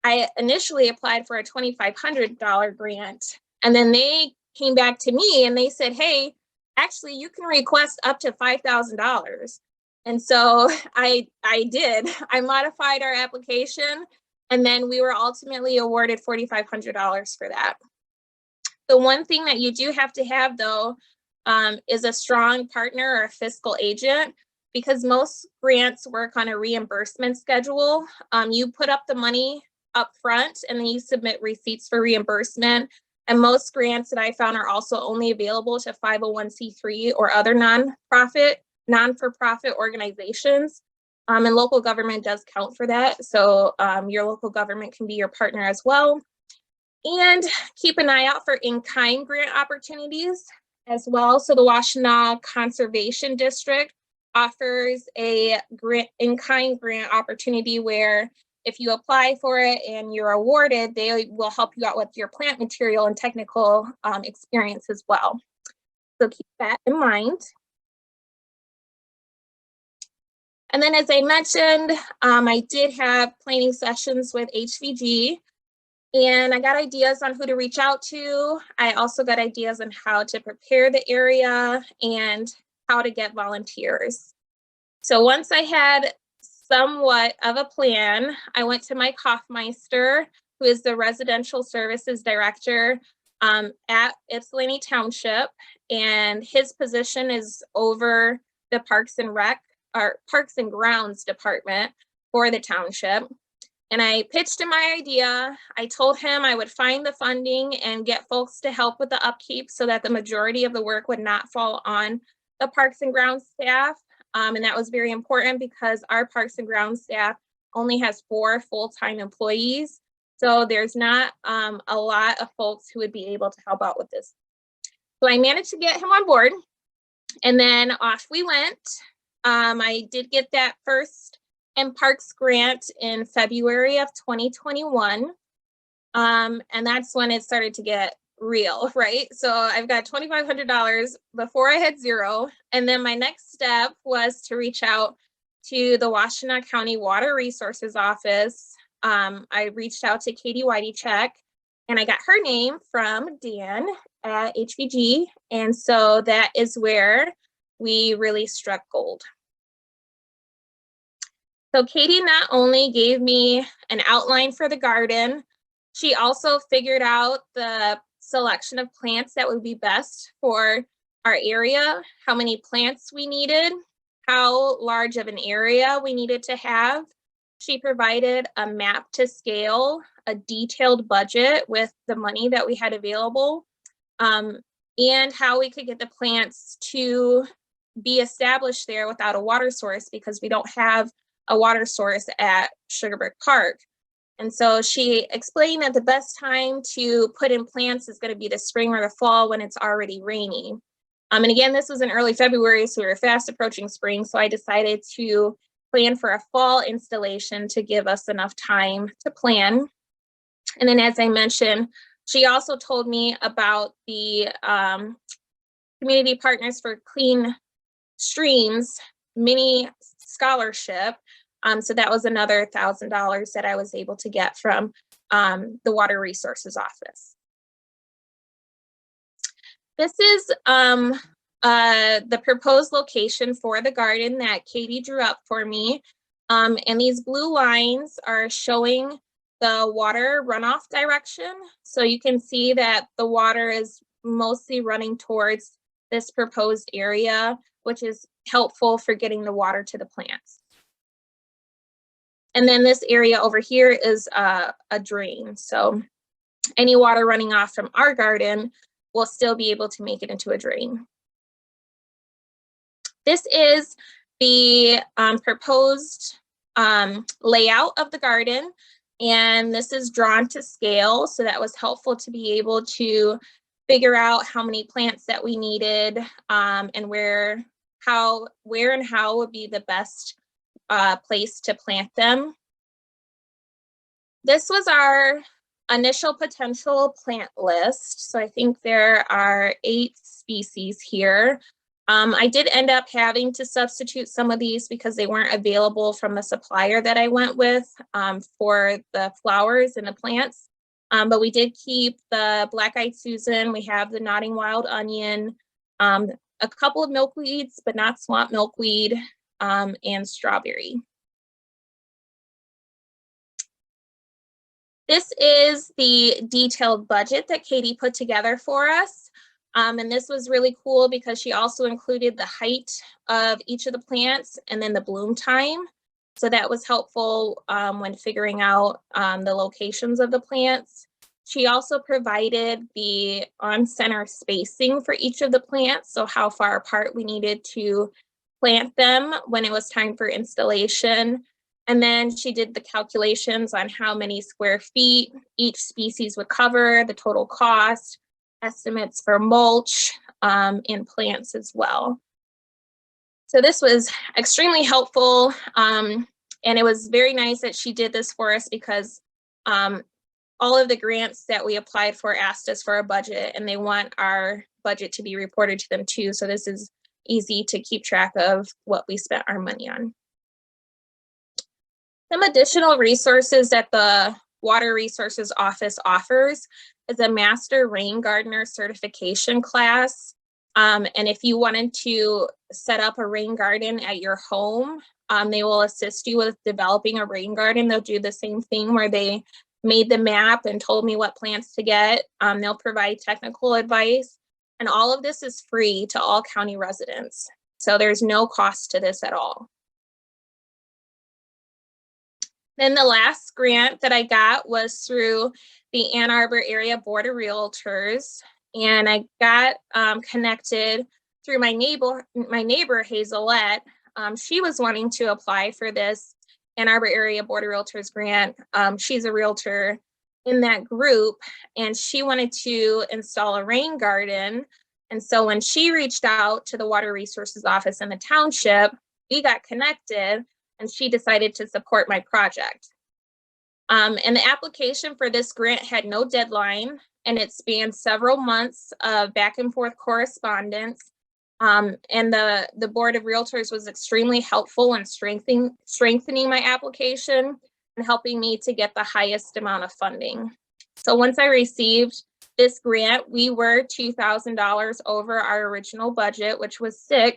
S11: I initially applied for a $2,500 grant, and then they came back to me and they said, hey, actually you can request up to $5,000. And so I did. I modified our application, and then we were ultimately awarded $4,500 for that. The one thing that you do have to have, though, is a strong partner or a fiscal agent, because most grants work on a reimbursement schedule. You put up the money up front and then you submit receipts for reimbursement. And most grants that I found are also only available to 501c3 or other non-for-profit organizations. And local government does count for that. So your local government can be your partner as well. And keep an eye out for in-kind grant opportunities as well. So the Washtenaw Conservation District offers a in-kind grant opportunity where if you apply for it and you're awarded, they will help you out with your plant material and technical experience as well. So keep that in mind. And then, as I mentioned, I did have planning sessions with HVG, and I got ideas on who to reach out to. I also got ideas on how to prepare the area and how to get volunteers. So once I had somewhat of a plan, I went to Mike Hoffmeister, who is the residential services director at Ypsilanti Township, and his position is over the Parks and Grounds department for the township. And I pitched him my idea. I told him I would find the funding and get folks to help with the upkeep so that the majority of the work would not fall on the Parks and Grounds staff. And that was very important because our Parks and Grounds staff only has 4 full-time employees. So there's not a lot of folks who would be able to help out with this. So I managed to get him on board, and then off we went. I did get that first Parks grant in February of 2021. And that's when it started to get real, right? So I've got $2,500 before I had 0. And then my next step was to reach out to the Washtenaw County Water Resources Office. I reached out to Katie Whiteycheck, and I got her name from Dan at HVG. And so that is where we really struck gold. So Katie not only gave me an outline for the garden, she also figured out the selection of plants that would be best for our area, how many plants we needed, how large of an area we needed to have. She provided a map to scale, a detailed budget with the money that we had available, and how we could get the plants to be established there without a water source, because we don't have a water source at Sugarbrook Park. And so she explained that the best time to put in plants is going to be the spring or the fall when it's already rainy. And again, this was in early February, so we were fast approaching spring. So I decided to plan for a fall installation to give us enough time to plan. And then, as I mentioned, she also told me about the Community Partners for Clean Streams mini scholarship. So that was another $1,000 that I was able to get from the Water Resources Office. This is the proposed location for the garden that Katie drew up for me. And these blue lines are showing the water runoff direction. So you can see that the water is mostly running towards this proposed area, which is helpful for getting the water to the plants. And then this area over here is a drain. So any water running off from our garden will still be able to make it into a drain. This is the proposed layout of the garden, and this is drawn to scale. So that was helpful to be able to figure out how many plants that we needed, and where and how would be the best place to plant them. This was our initial potential plant list. So I think there are 8 species here. I did end up having to substitute some of these because they weren't available from the supplier that I went with for the flowers and the plants. But we did keep the black-eyed Susan. We have the nodding wild onion, a couple of milkweeds, but not swamp milkweed, and strawberry. This is the detailed budget that Katie put together for us. And this was really cool because she also included the height of each of the plants and then the bloom time. So that was helpful when figuring out the locations of the plants. She also provided the on-center spacing for each of the plants, so how far apart we needed to plant them when it was time for installation. And then she did the calculations on how many square feet each species would cover, the total cost, estimates for mulch, and plants as well. So this was extremely helpful, and it was very nice that she did this for us because all of the grants that we applied for asked us for a budget, and they want our budget to be reported to them too. So this is easy to keep track of what we spent our money on. Some additional resources that the Water Resources Office offers is a Master Rain Gardener certification class. And if you wanted to set up a rain garden at your home, they will assist you with developing a rain garden. They'll do the same thing where they made the map and told me what plants to get. They'll provide technical advice, and all of this is free to all county residents. So there's no cost to this at all. Then the last grant that I got was through the Ann Arbor Area Board of Realtors, and I got connected through my neighbor Hazelette. She was wanting to apply for this Ann Arbor Area Board of Realtors grant. She's a realtor in that group, and she wanted to install a rain garden. And so when she reached out to the Water Resources Office in the township, we got connected, and she decided to support my project. And the application for this grant had no deadline, and it spanned several months of back and forth correspondence. And the Board of Realtors was extremely helpful in strengthening my application and helping me to get the highest amount of funding. So once I received this grant, we were $2,000 over our original budget, which was $6,000,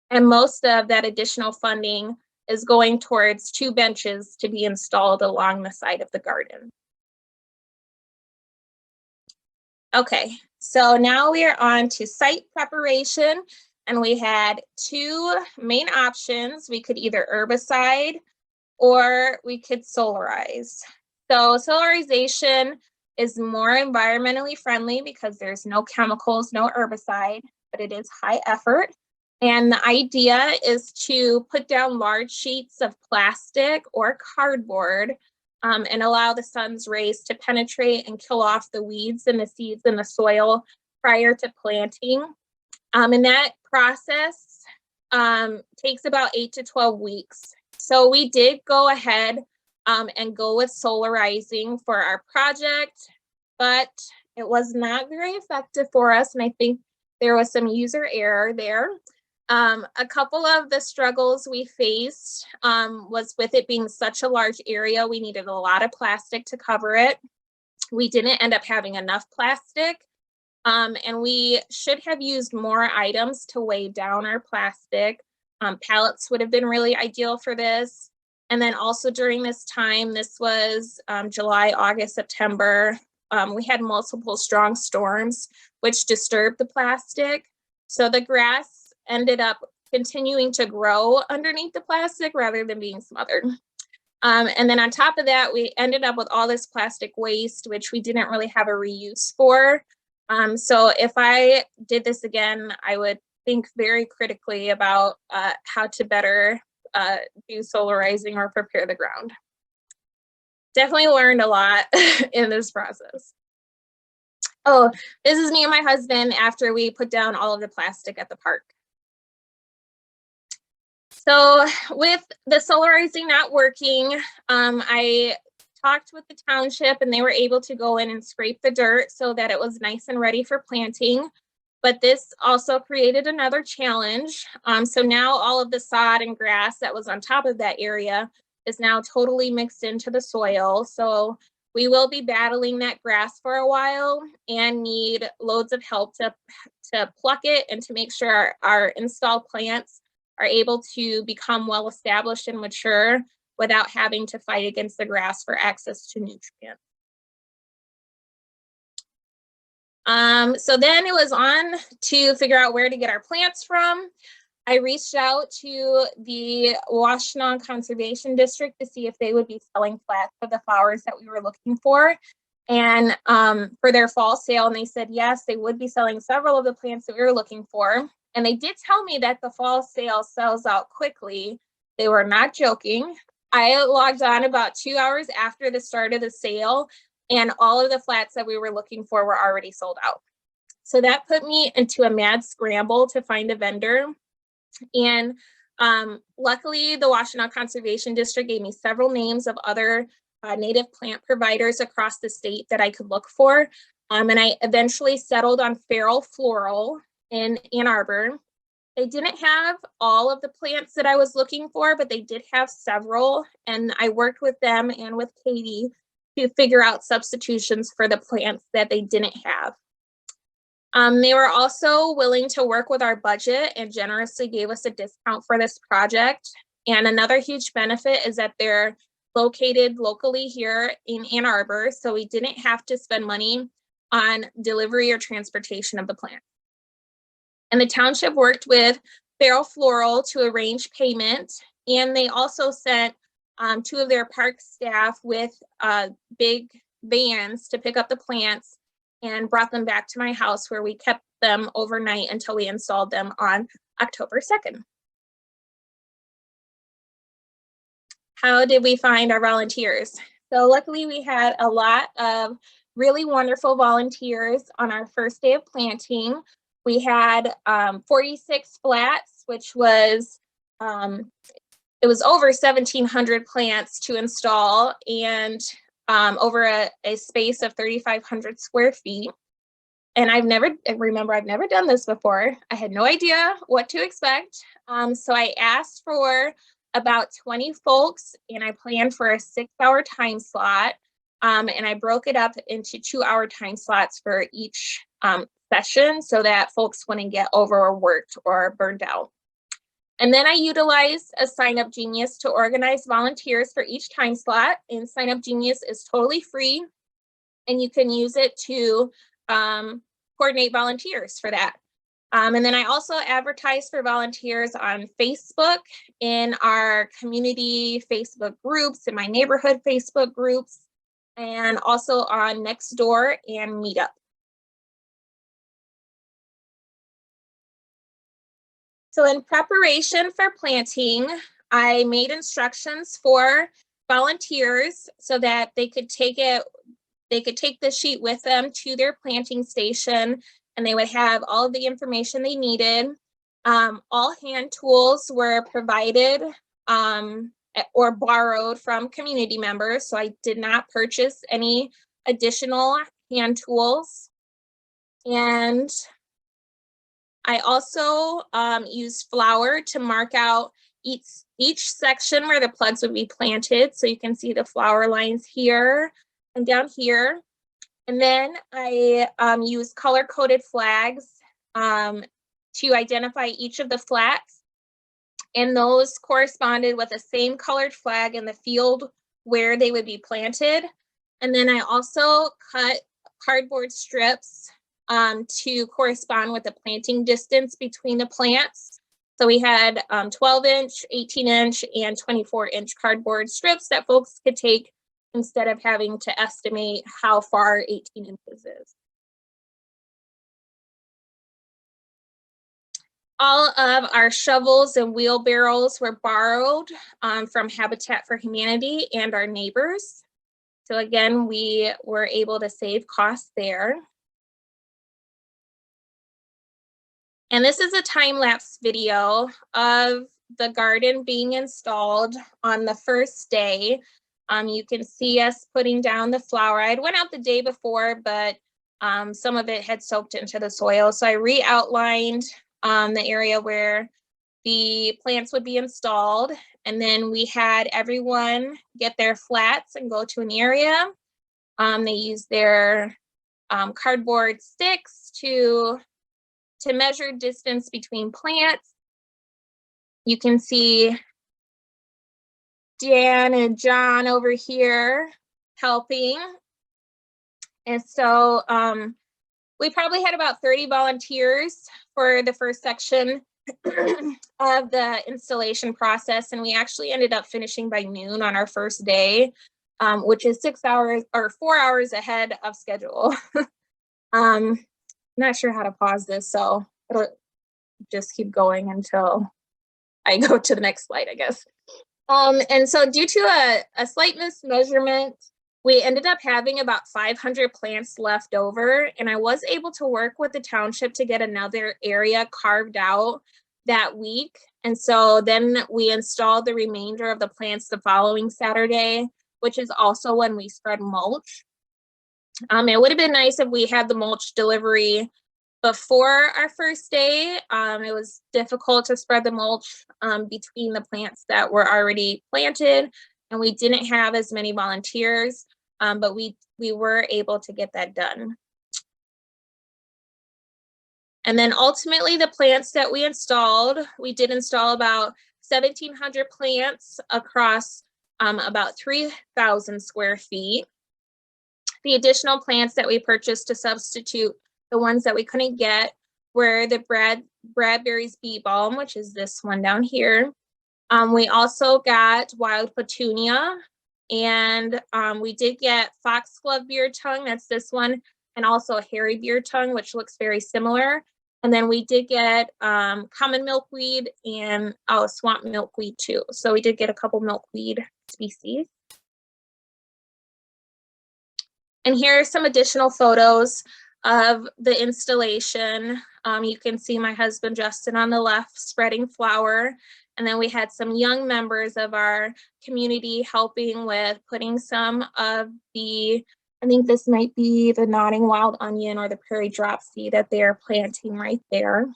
S11: and most of that additional funding is going towards 2 benches to be installed along the side of the garden. Okay, so now we are on to site preparation, and we had 2 main options. We could either herbicide or we could solarize. So solarization is more environmentally friendly because there's no chemicals, no herbicide, but it is high effort. And the idea is to put down large sheets of plastic or cardboard and allow the sun's rays to penetrate and kill off the weeds and the seeds in the soil prior to planting. And that process takes about 8 to 12 weeks. So we did go ahead and go with solarizing for our project, but it was not very effective for us. And I think there was some user error there. A couple of the struggles we faced was with it being such a large area, we needed a lot of plastic to cover it. We didn't end up having enough plastic, and we should have used more items to weigh down our plastic. Pallets would have been really ideal for this. And then also during this time, this was July, August, September, we had multiple strong storms, which disturbed the plastic. So the grass ended up continuing to grow underneath the plastic rather than being smothered. And then on top of that, we ended up with all this plastic waste, which we didn't really have a reuse for. So if I did this again, I would think very critically about how to better do solarizing or prepare the ground. Definitely learned a lot in this process. Oh, this is me and my husband after we put down all of the plastic at the park. So with the solarizing not working, I talked with the township and they were able to go in and scrape the dirt so that it was nice and ready for planting. But this also created another challenge. So now all of the sod and grass that was on top of that area is now totally mixed into the soil. So we will be battling that grass for a while and need loads of help to pluck it and to make sure our installed plants are able to become well established and mature without having to fight against the grass for access to nutrients. So then it was on to figure out where to get our plants from. I reached out to the Washtenaw Conservation District to see if they would be selling flats for the flowers that we were looking for and for their fall sale. And they said, yes, they would be selling several of the plants that we were looking for. And they did tell me that the fall sale sells out quickly. They were not joking. I logged on about 2 hours after the start of the sale and all of the flats that we were looking for were already sold out. So that put me into a mad scramble to find a vendor. And luckily, the Washtenaw Conservation District gave me several names of other native plant providers across the state that I could look for. And I eventually settled on Feral Floral in Ann Arbor. They didn't have all of the plants that I was looking for, but they did have several. And I worked with them and with Katie to figure out substitutions for the plants that they didn't have. They were also willing to work with our budget and generously gave us a discount for this project. And another huge benefit is that they're located locally here in Ann Arbor, so we didn't have to spend money on delivery or transportation of the plant. And the township worked with Feral Floral to arrange payment, and they also sent 2 of their park staff with big vans to pick up the plants and brought them back to my house where we kept them overnight until we installed them on October 2nd. How did we find our volunteers? So luckily we had a lot of really wonderful volunteers on our first day of planting. We had 46 flats, which was, it was over 1,700 plants to install and over a space of 3,500 square feet. And I've never done this before. I had no idea what to expect. So I asked for about 20 folks and I planned for a 6-hour time slot. And I broke it up into 2-hour time slots for each session so that folks wouldn't get overworked or burned out. And then I utilized a Sign Up Genius to organize volunteers for each time slot. And Sign Up Genius is totally free. And you can use it to coordinate volunteers for that. And then I also advertised for volunteers on Facebook, in our community Facebook groups, in my neighborhood Facebook groups, and also on Nextdoor and Meetup. So in preparation for planting, I made instructions for volunteers so that they could take the sheet with them to their planting station and they would have all of the information they needed. All hand tools were provided or borrowed from community members. So I did not purchase any additional hand tools. And I also used flour to mark out each section where the plugs would be planted. So you can see the flower lines here and down here. And then I used color-coded flags to identify each of the flats. And those corresponded with the same colored flag in the field where they would be planted. And then I also cut cardboard strips to correspond with the planting distance between the plants. So we had 12-inch, 18-inch, and 24-inch cardboard strips that folks could take instead of having to estimate how far 18 inches is. All of our shovels and wheelbarrows were borrowed from Habitat for Humanity and our neighbors. So again, we were able to save costs there. And this is a time-lapse video of the garden being installed on the first day. You can see us putting down the flower. I went out the day before, but some of it had soaked into the soil. So I re-outlined the area where the plants would be installed. And then we had everyone get their flats and go to an area. They used their cardboard sticks to measure distance between plants. You can see Dan and John over here helping. And so we probably had about 30 volunteers for the first section of the installation process. And we actually ended up finishing by noon on our first day, which is 6 hours or 4 hours ahead of schedule. Not sure how to pause this, so it'll just keep going until I go to the next slide, I guess. And so due to a slight mismeasurement, we ended up having about 500 plants left over, and I was able to work with the township to get another area carved out that week. And so then we installed the remainder of the plants the following Saturday, which is also when we spread mulch. It would have been nice if we had the mulch delivery before our first day. It was difficult to spread the mulch between the plants that were already planted, and we didn't have as many volunteers, but we were able to get that done. And then ultimately the plants that we installed, we did install about 1,700 plants across about 3,000 square feet. The additional plants that we purchased to substitute the ones that we couldn't get were the Bradbury's bee balm, which is this one down here. We also got wild petunia, and we did get foxglove beard tongue, that's this one, and also a hairy beard tongue, which looks very similar. And then we did get common milkweed and swamp milkweed too. So we did get a couple milkweed species. And here are some additional photos of the installation. You can see my husband Justin on the left spreading flour. And then we had some young members of our community helping with putting some of the, I think this might be the nodding wild onion or the prairie dropsy that they're planting right there.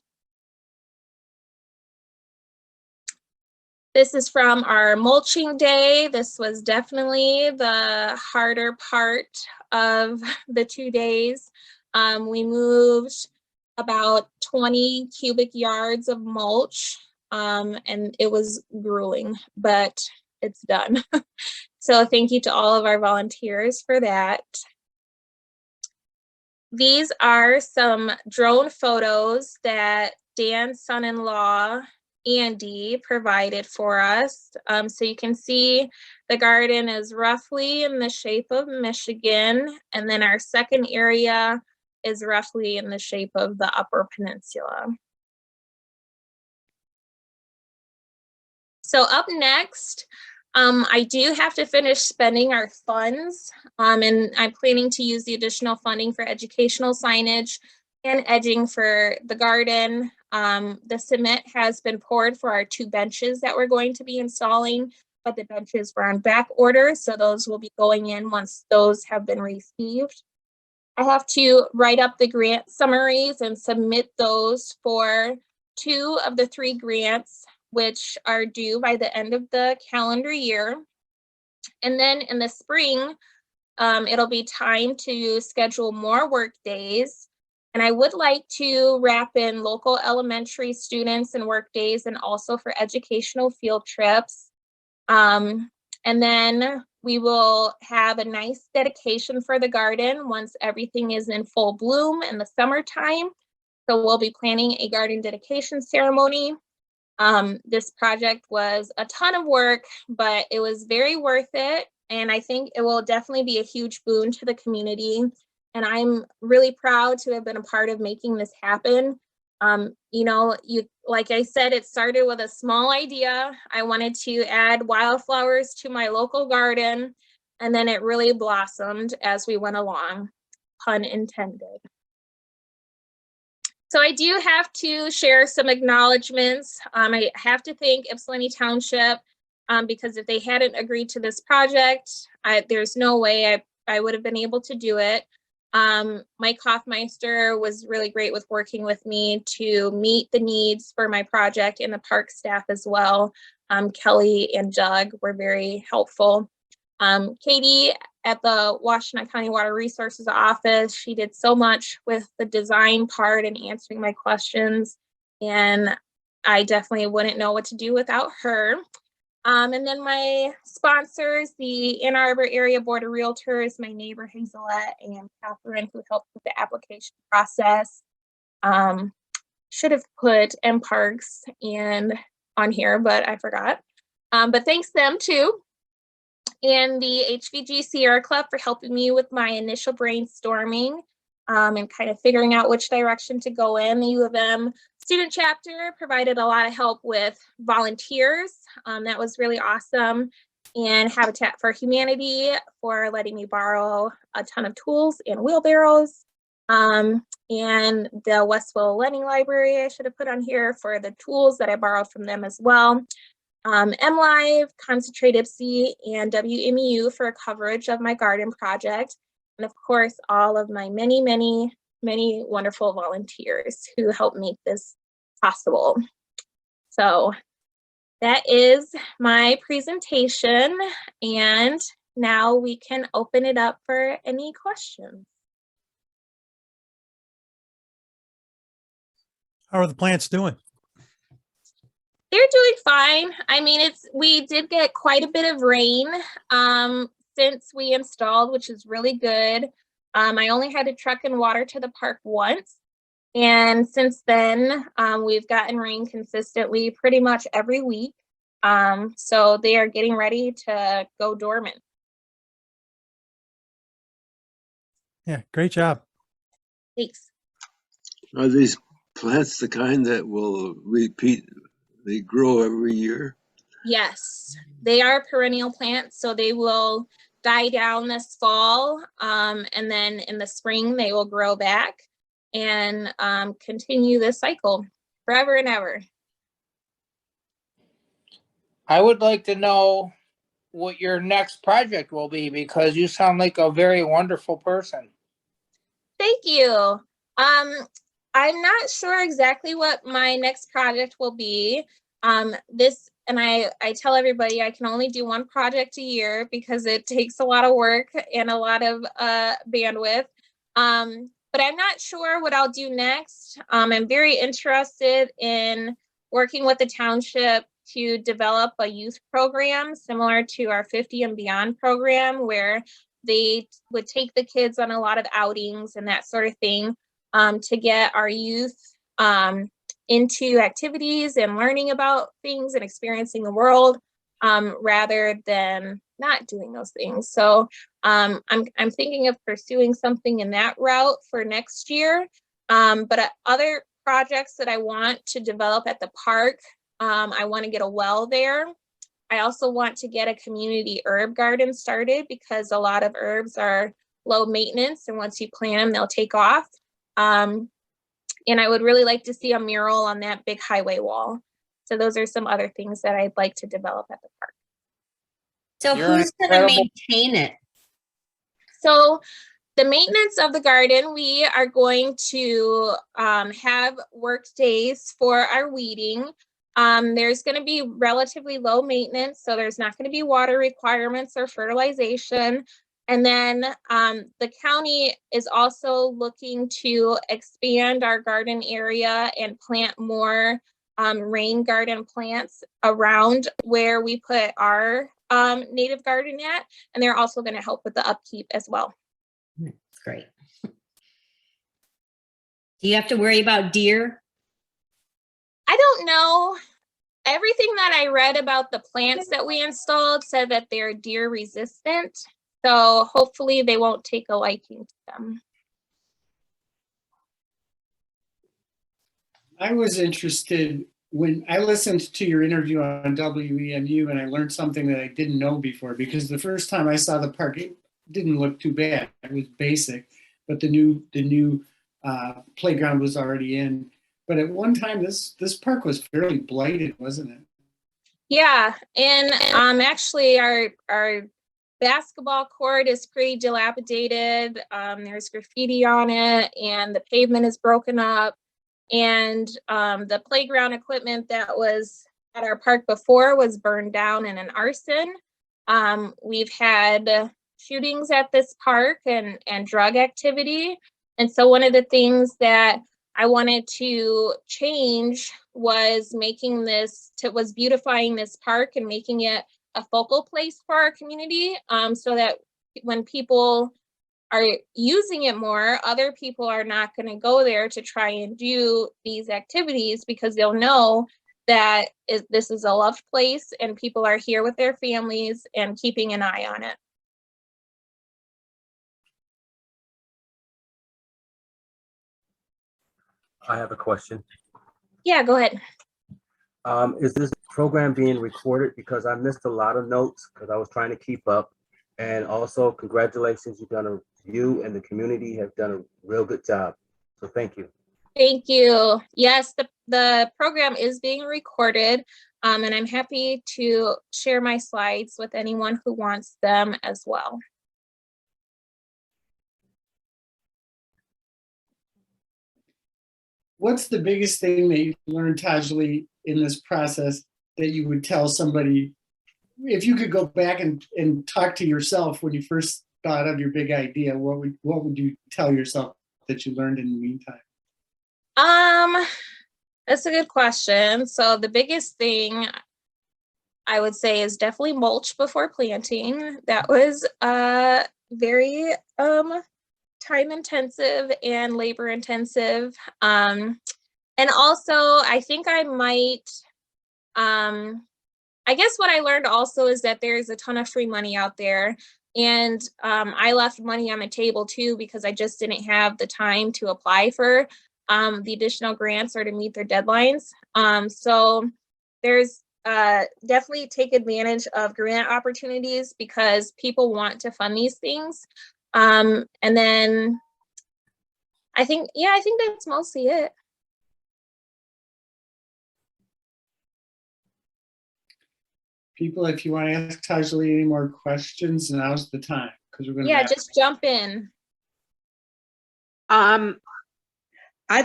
S11: This is from our mulching day. This was definitely the harder part of the 2 days. We moved about 20 cubic yards of mulch, and it was grueling, but it's done. So thank you to all of our volunteers for that. These are some drone photos that Dan's son-in-law Andy provided for us. So you can see the garden is roughly in the shape of Michigan, and then our second area is roughly in the shape of the Upper Peninsula. So up next, I do have to finish spending our funds, and I'm planning to use the additional funding for educational signage and edging for the garden. The cement has been poured for our 2 benches that we're going to be installing, but the benches were on back order, so those will be going in once those have been received. I have to write up the grant summaries and submit those for 2 of the 3 grants, which are due by the end of the calendar year. And then in the spring, it'll be time to schedule more work days. And I would like to wrap in local elementary students and work days, and also for educational field trips. And then we will have a nice dedication for the garden once everything is in full bloom in the summertime. So we'll be planning a garden dedication ceremony. This project was a ton of work, but it was very worth it. And I think it will definitely be a huge boon to the community. And I'm really proud to have been a part of making this happen. Like I said, it started with a small idea. I wanted to add wildflowers to my local garden, and then it really blossomed as we went along, pun intended. So I do have to share some acknowledgements. I have to thank Ypsilanti Township because if they hadn't agreed to this project, there's no way I would have been able to do it. Mike Hoffmeister was really great with working with me to meet the needs for my project, and the park staff as well. Kelly and Doug were very helpful. Katie at the Washington County Water Resources Office, she did so much with the design part and answering my questions, and I definitely wouldn't know what to do without her. And then my sponsors, the Ann Arbor Area Board of Realtors, my neighbor Hazelette and Catherine, who helped with the application process. Should have put M Parks on here, but I forgot. But thanks them too. And the HVG Sierra Club for helping me with my initial brainstorming and kind of figuring out which direction to go in. The U of M student chapter provided a lot of help with volunteers. That was really awesome. And Habitat for Humanity for letting me borrow a ton of tools and wheelbarrows. And the Westville Lending Library I should have put on here for the tools that I borrowed from them as well. MLive, Concentrate Ypsi, and WMU for coverage of my garden project. And of course, all of my many, many, many wonderful volunteers who helped make this possible. So that is my presentation. And now we can open it up for any questions.
S9: How are the plants doing?
S11: They're doing fine. I mean, we did get quite a bit of rain since we installed, which is really good. I only had to truck in water to the park once. And since then, we've gotten rain consistently pretty much every week. So they are getting ready to go dormant.
S9: Yeah, great job.
S11: Thanks.
S10: Are these plants the kind that will repeat? They grow every year?
S11: Yes, they are perennial plants, so they will die down this fall, and then in the spring they will grow back and continue this cycle forever and ever.
S7: I would like to know what your next project will be, because you sound like a very wonderful person.
S11: Thank you. I'm not sure exactly what my next project will be. I tell everybody I can only do one project a year because it takes a lot of work and a lot of bandwidth. But I'm not sure what I'll do next. I'm very interested in working with the township to develop a youth program similar to our 50 and Beyond program, where they would take the kids on a lot of outings and that sort of thing, to get our youth into activities and learning about things and experiencing the world, rather than not doing those things. So I'm thinking of pursuing something in that route for next year. But other projects that I want to develop at the park, I want to get a well there. I also want to get a community herb garden started because a lot of herbs are low maintenance, and once you plant them, they'll take off. And I would really like to see a mural on that big highway wall. So those are some other things that I'd like to develop at the park.
S12: So
S7: You're
S12: who's going to
S7: incredible.
S12: maintain it?
S11: So the maintenance of the garden, we are going to have work days for our weeding. There's going to be relatively low maintenance, so there's not going to be water requirements or fertilization. And then the county is also looking to expand our garden area and plant more rain garden plants around where we put our native garden at. And they're also going to help with the upkeep as well.
S12: That's great. Do you have to worry about deer?
S11: I don't know. Everything that I read about the plants that we installed said that they're deer resistant. So hopefully they won't take a liking to them.
S1: I was interested when I listened to your interview on WEMU, and I learned something that I didn't know before, because the first time I saw the park, it didn't look too bad. It was basic, but the new playground was already in. But at one time, this park was fairly blighted, wasn't it?
S11: Yeah, and actually our basketball court is pretty dilapidated. There's graffiti on it, and the pavement is broken up. And the playground equipment that was at our park before was burned down in an arson. We've had shootings at this park and drug activity. And so one of the things that I wanted to change was was beautifying this park and making it a focal place for our community, so that when people are using it more, other people are not going to go there to try and do these activities, because they'll know that this is a loved place and people are here with their families and keeping an eye on it.
S5: I have a question.
S11: Yeah, go ahead.
S5: Is this program being recorded? Because I missed a lot of notes because I was trying to keep up. And also, congratulations, you and the community have done a real good job. So thank you.
S11: Thank you. Yes, the program is being recorded, and I'm happy to share my slides with anyone who wants them as well.
S1: What's the biggest thing that you learned, Tajalli, in this process that you would tell somebody, if you could go back and talk to yourself when you first thought of your big idea, what would you tell yourself that you learned in the meantime?
S11: That's a good question. So the biggest thing I would say is definitely mulch before planting. That was very time intensive and labor intensive. And also I think I might, I guess what I learned also is that there's a ton of free money out there. And I left money on the table too, because I just didn't have the time to apply for the additional grants or to meet their deadlines. So there's definitely take advantage of grant opportunities, because people want to fund these things. And then I think that's mostly it.
S1: People, if you want to ask Tajalli any more questions, now's the time, because we're going to
S11: just jump in.
S4: I'd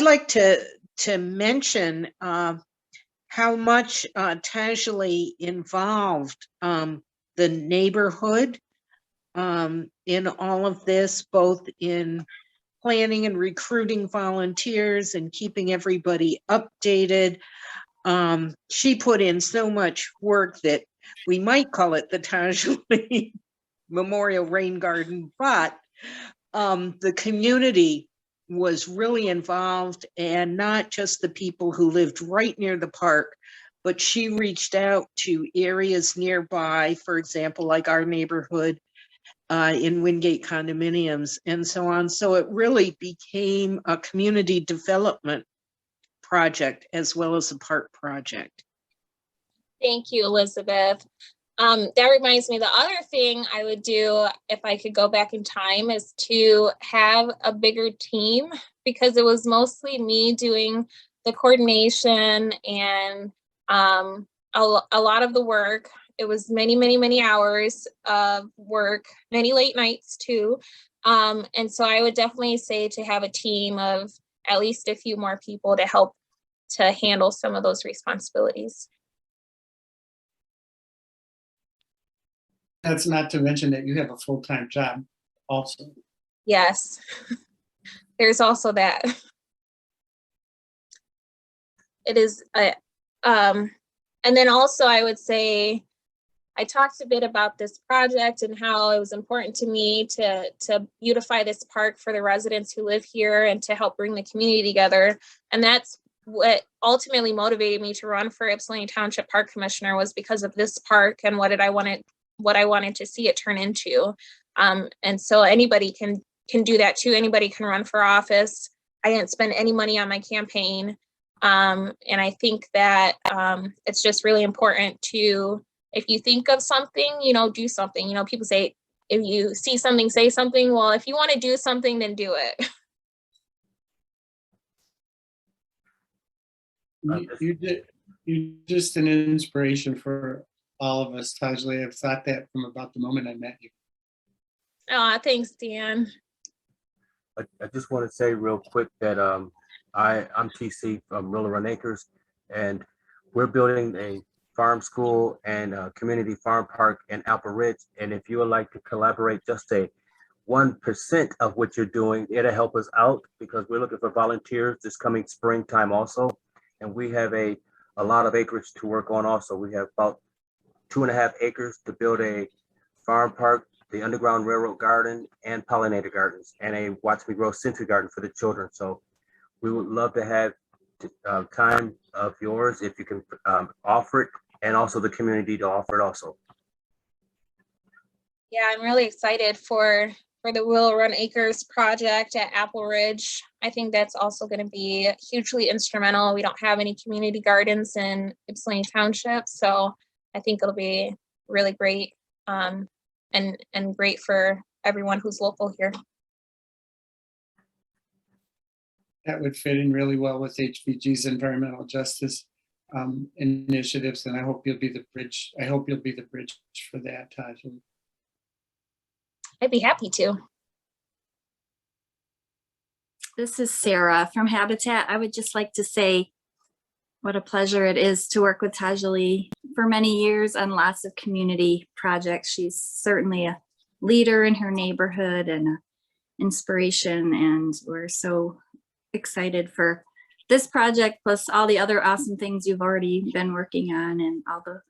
S4: like to mention how much Tajalli involved the neighborhood in all of this, both in planning and recruiting volunteers and keeping everybody updated. She put in so much work that we might call it the Tajalli Memorial Rain Garden, but the community was really involved, and not just the people who lived right near the park, but she reached out to areas nearby, for example, like our neighborhood in Wingate condominiums and so on. So it really became a community development project as well as a park project.
S11: Thank you, Elizabeth. That reminds me, the other thing I would do if I could go back in time is to have a bigger team, because it was mostly me doing the coordination and a lot of the work. It was many hours of work, many late nights too. And so I would definitely say to have a team of at least a few more people to help to handle some of those responsibilities.
S1: That's not to mention that you have a full-time job. also.
S11: Yes. There's also that. It is, and then also I would say, I talked a bit about this project and how it was important to me to beautify this park for the residents who live here and to help bring the community together. And that's what ultimately motivated me to run for Ypsilanti Township Park Commissioner, was because of this park and what I wanted to see it turn into. And so anybody can do that too. Anybody can run for office. I didn't spend any money on my campaign. And I think that it's just really important to, if you think of something, do something. People say, if you see something, say something. Well, if you want to do something, then do it.
S1: You're just an inspiration for all of us, Tajalli. I've thought that from about the moment I met you.
S11: Oh, thanks, Dan.
S5: I just want to say real quick that I'm TC from Rural Run Acres, and we're building a farm school and a community farm park in Apple Ridge. And if you would like to collaborate just a 1% of what you're doing, it'll help us out, because we're looking for volunteers this coming springtime also. And we have a lot of acreage to work on also. We have about 2.5 acres to build a farm park, the Underground Railroad Garden, and pollinator gardens, and a Watch Me Grow Century Garden for the children. So we would love to have time of yours if you can offer it, and also the community to offer it also.
S11: Yeah, I'm really excited for the Will Run Acres project at Apple Ridge. I think that's also going to be hugely instrumental. We don't have any community gardens in Ypsilanti Township, so I think it'll be really great, and great for everyone who's local here.
S1: That would fit in really well with HVG's environmental justice initiatives, and I hope you'll be the bridge. I hope you'll be the bridge for that, Tajalli.
S11: I'd be happy to.
S13: This is Sarah from Habitat. I would just like to say what a pleasure it is to work with Tajalli for many years on lots of community projects. She's certainly a leader in her neighborhood and an inspiration, and we're so excited for this project, plus all the other awesome things you've already been working on and all the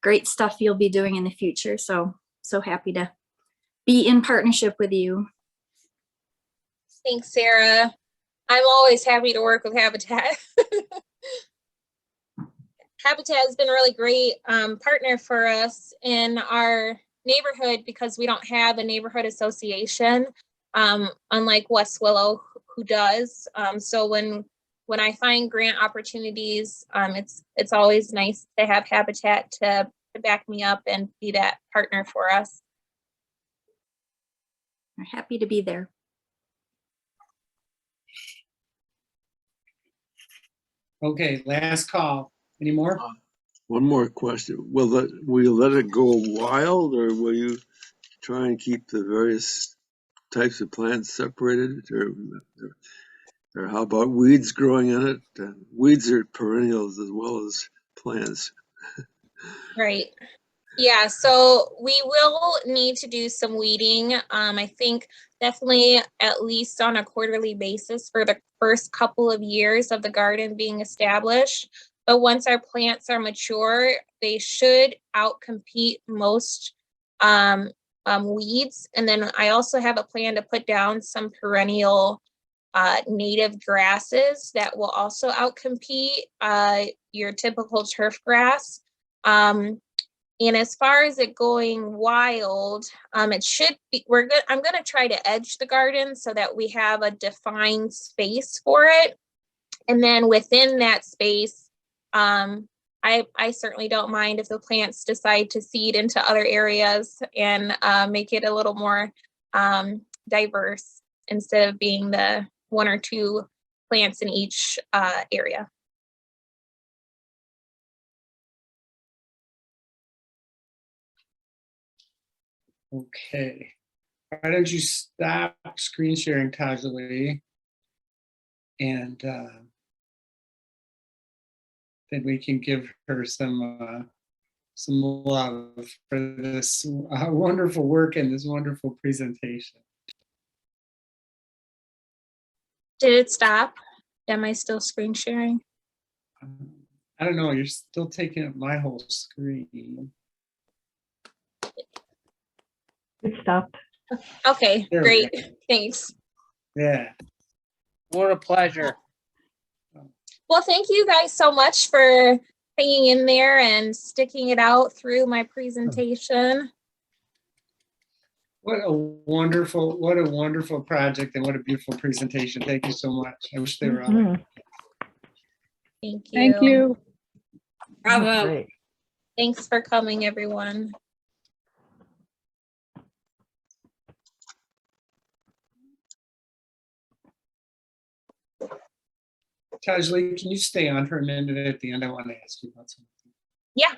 S13: great stuff you'll be doing in the future. So happy to be in partnership with you.
S11: Thanks, Sarah. I'm always happy to work with Habitat. Habitat has been a really great partner for us in our neighborhood, because we don't have a neighborhood association, unlike West Willow, who does. So when I find grant opportunities, it's always nice to have Habitat to back me up and be that partner for us.
S13: We're happy to be there.
S1: Okay, last call. Any more?
S10: One more question. Will you let it go wild, or will you try and keep the various types of plants separated? Or how about weeds growing in it? Weeds are perennials as well as plants.
S11: Right. Yeah, so we will need to do some weeding. I think definitely at least on a quarterly basis for the first couple of years of the garden being established. But once our plants are mature, they should outcompete most weeds. And then I also have a plan to put down some perennial native grasses that will also outcompete your typical turf grass. And as far as it going wild, it should be, I'm going to try to edge the garden so that we have a defined space for it. And then within that space, I certainly don't mind if the plants decide to seed into other areas and make it a little more diverse instead of being the 1 or 2 plants in each area.
S1: Okay. Why don't you stop screen sharing, Tajalli? And then we can give her some love for this wonderful work and this wonderful presentation.
S11: Did it stop? Am I still screen sharing?
S1: I don't know, you're still taking up my whole screen.
S6: It stopped.
S11: Okay,
S1: There we
S11: great. Thanks.
S1: Yeah.
S7: What a pleasure.
S11: Well, thank you guys so much for hanging in there and sticking it out through my presentation.
S1: What a wonderful project and what a beautiful presentation. Thank you so much. I wish they were on.
S6: Mhm.
S11: Thank you.
S6: Thank you.
S12: Bravo.
S6: Great.
S11: Thanks for coming, everyone.
S1: Tajalli, can you stay on for a minute at the end? I want to ask you about something.
S11: Yeah.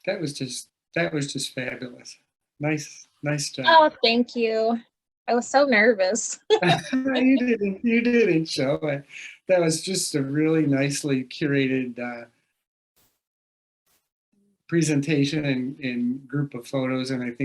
S1: That was just fabulous. Nice job.
S11: Oh, thank you. I was so nervous.
S1: You didn't show it. That was just a really nicely curated presentation and group of photos, and I think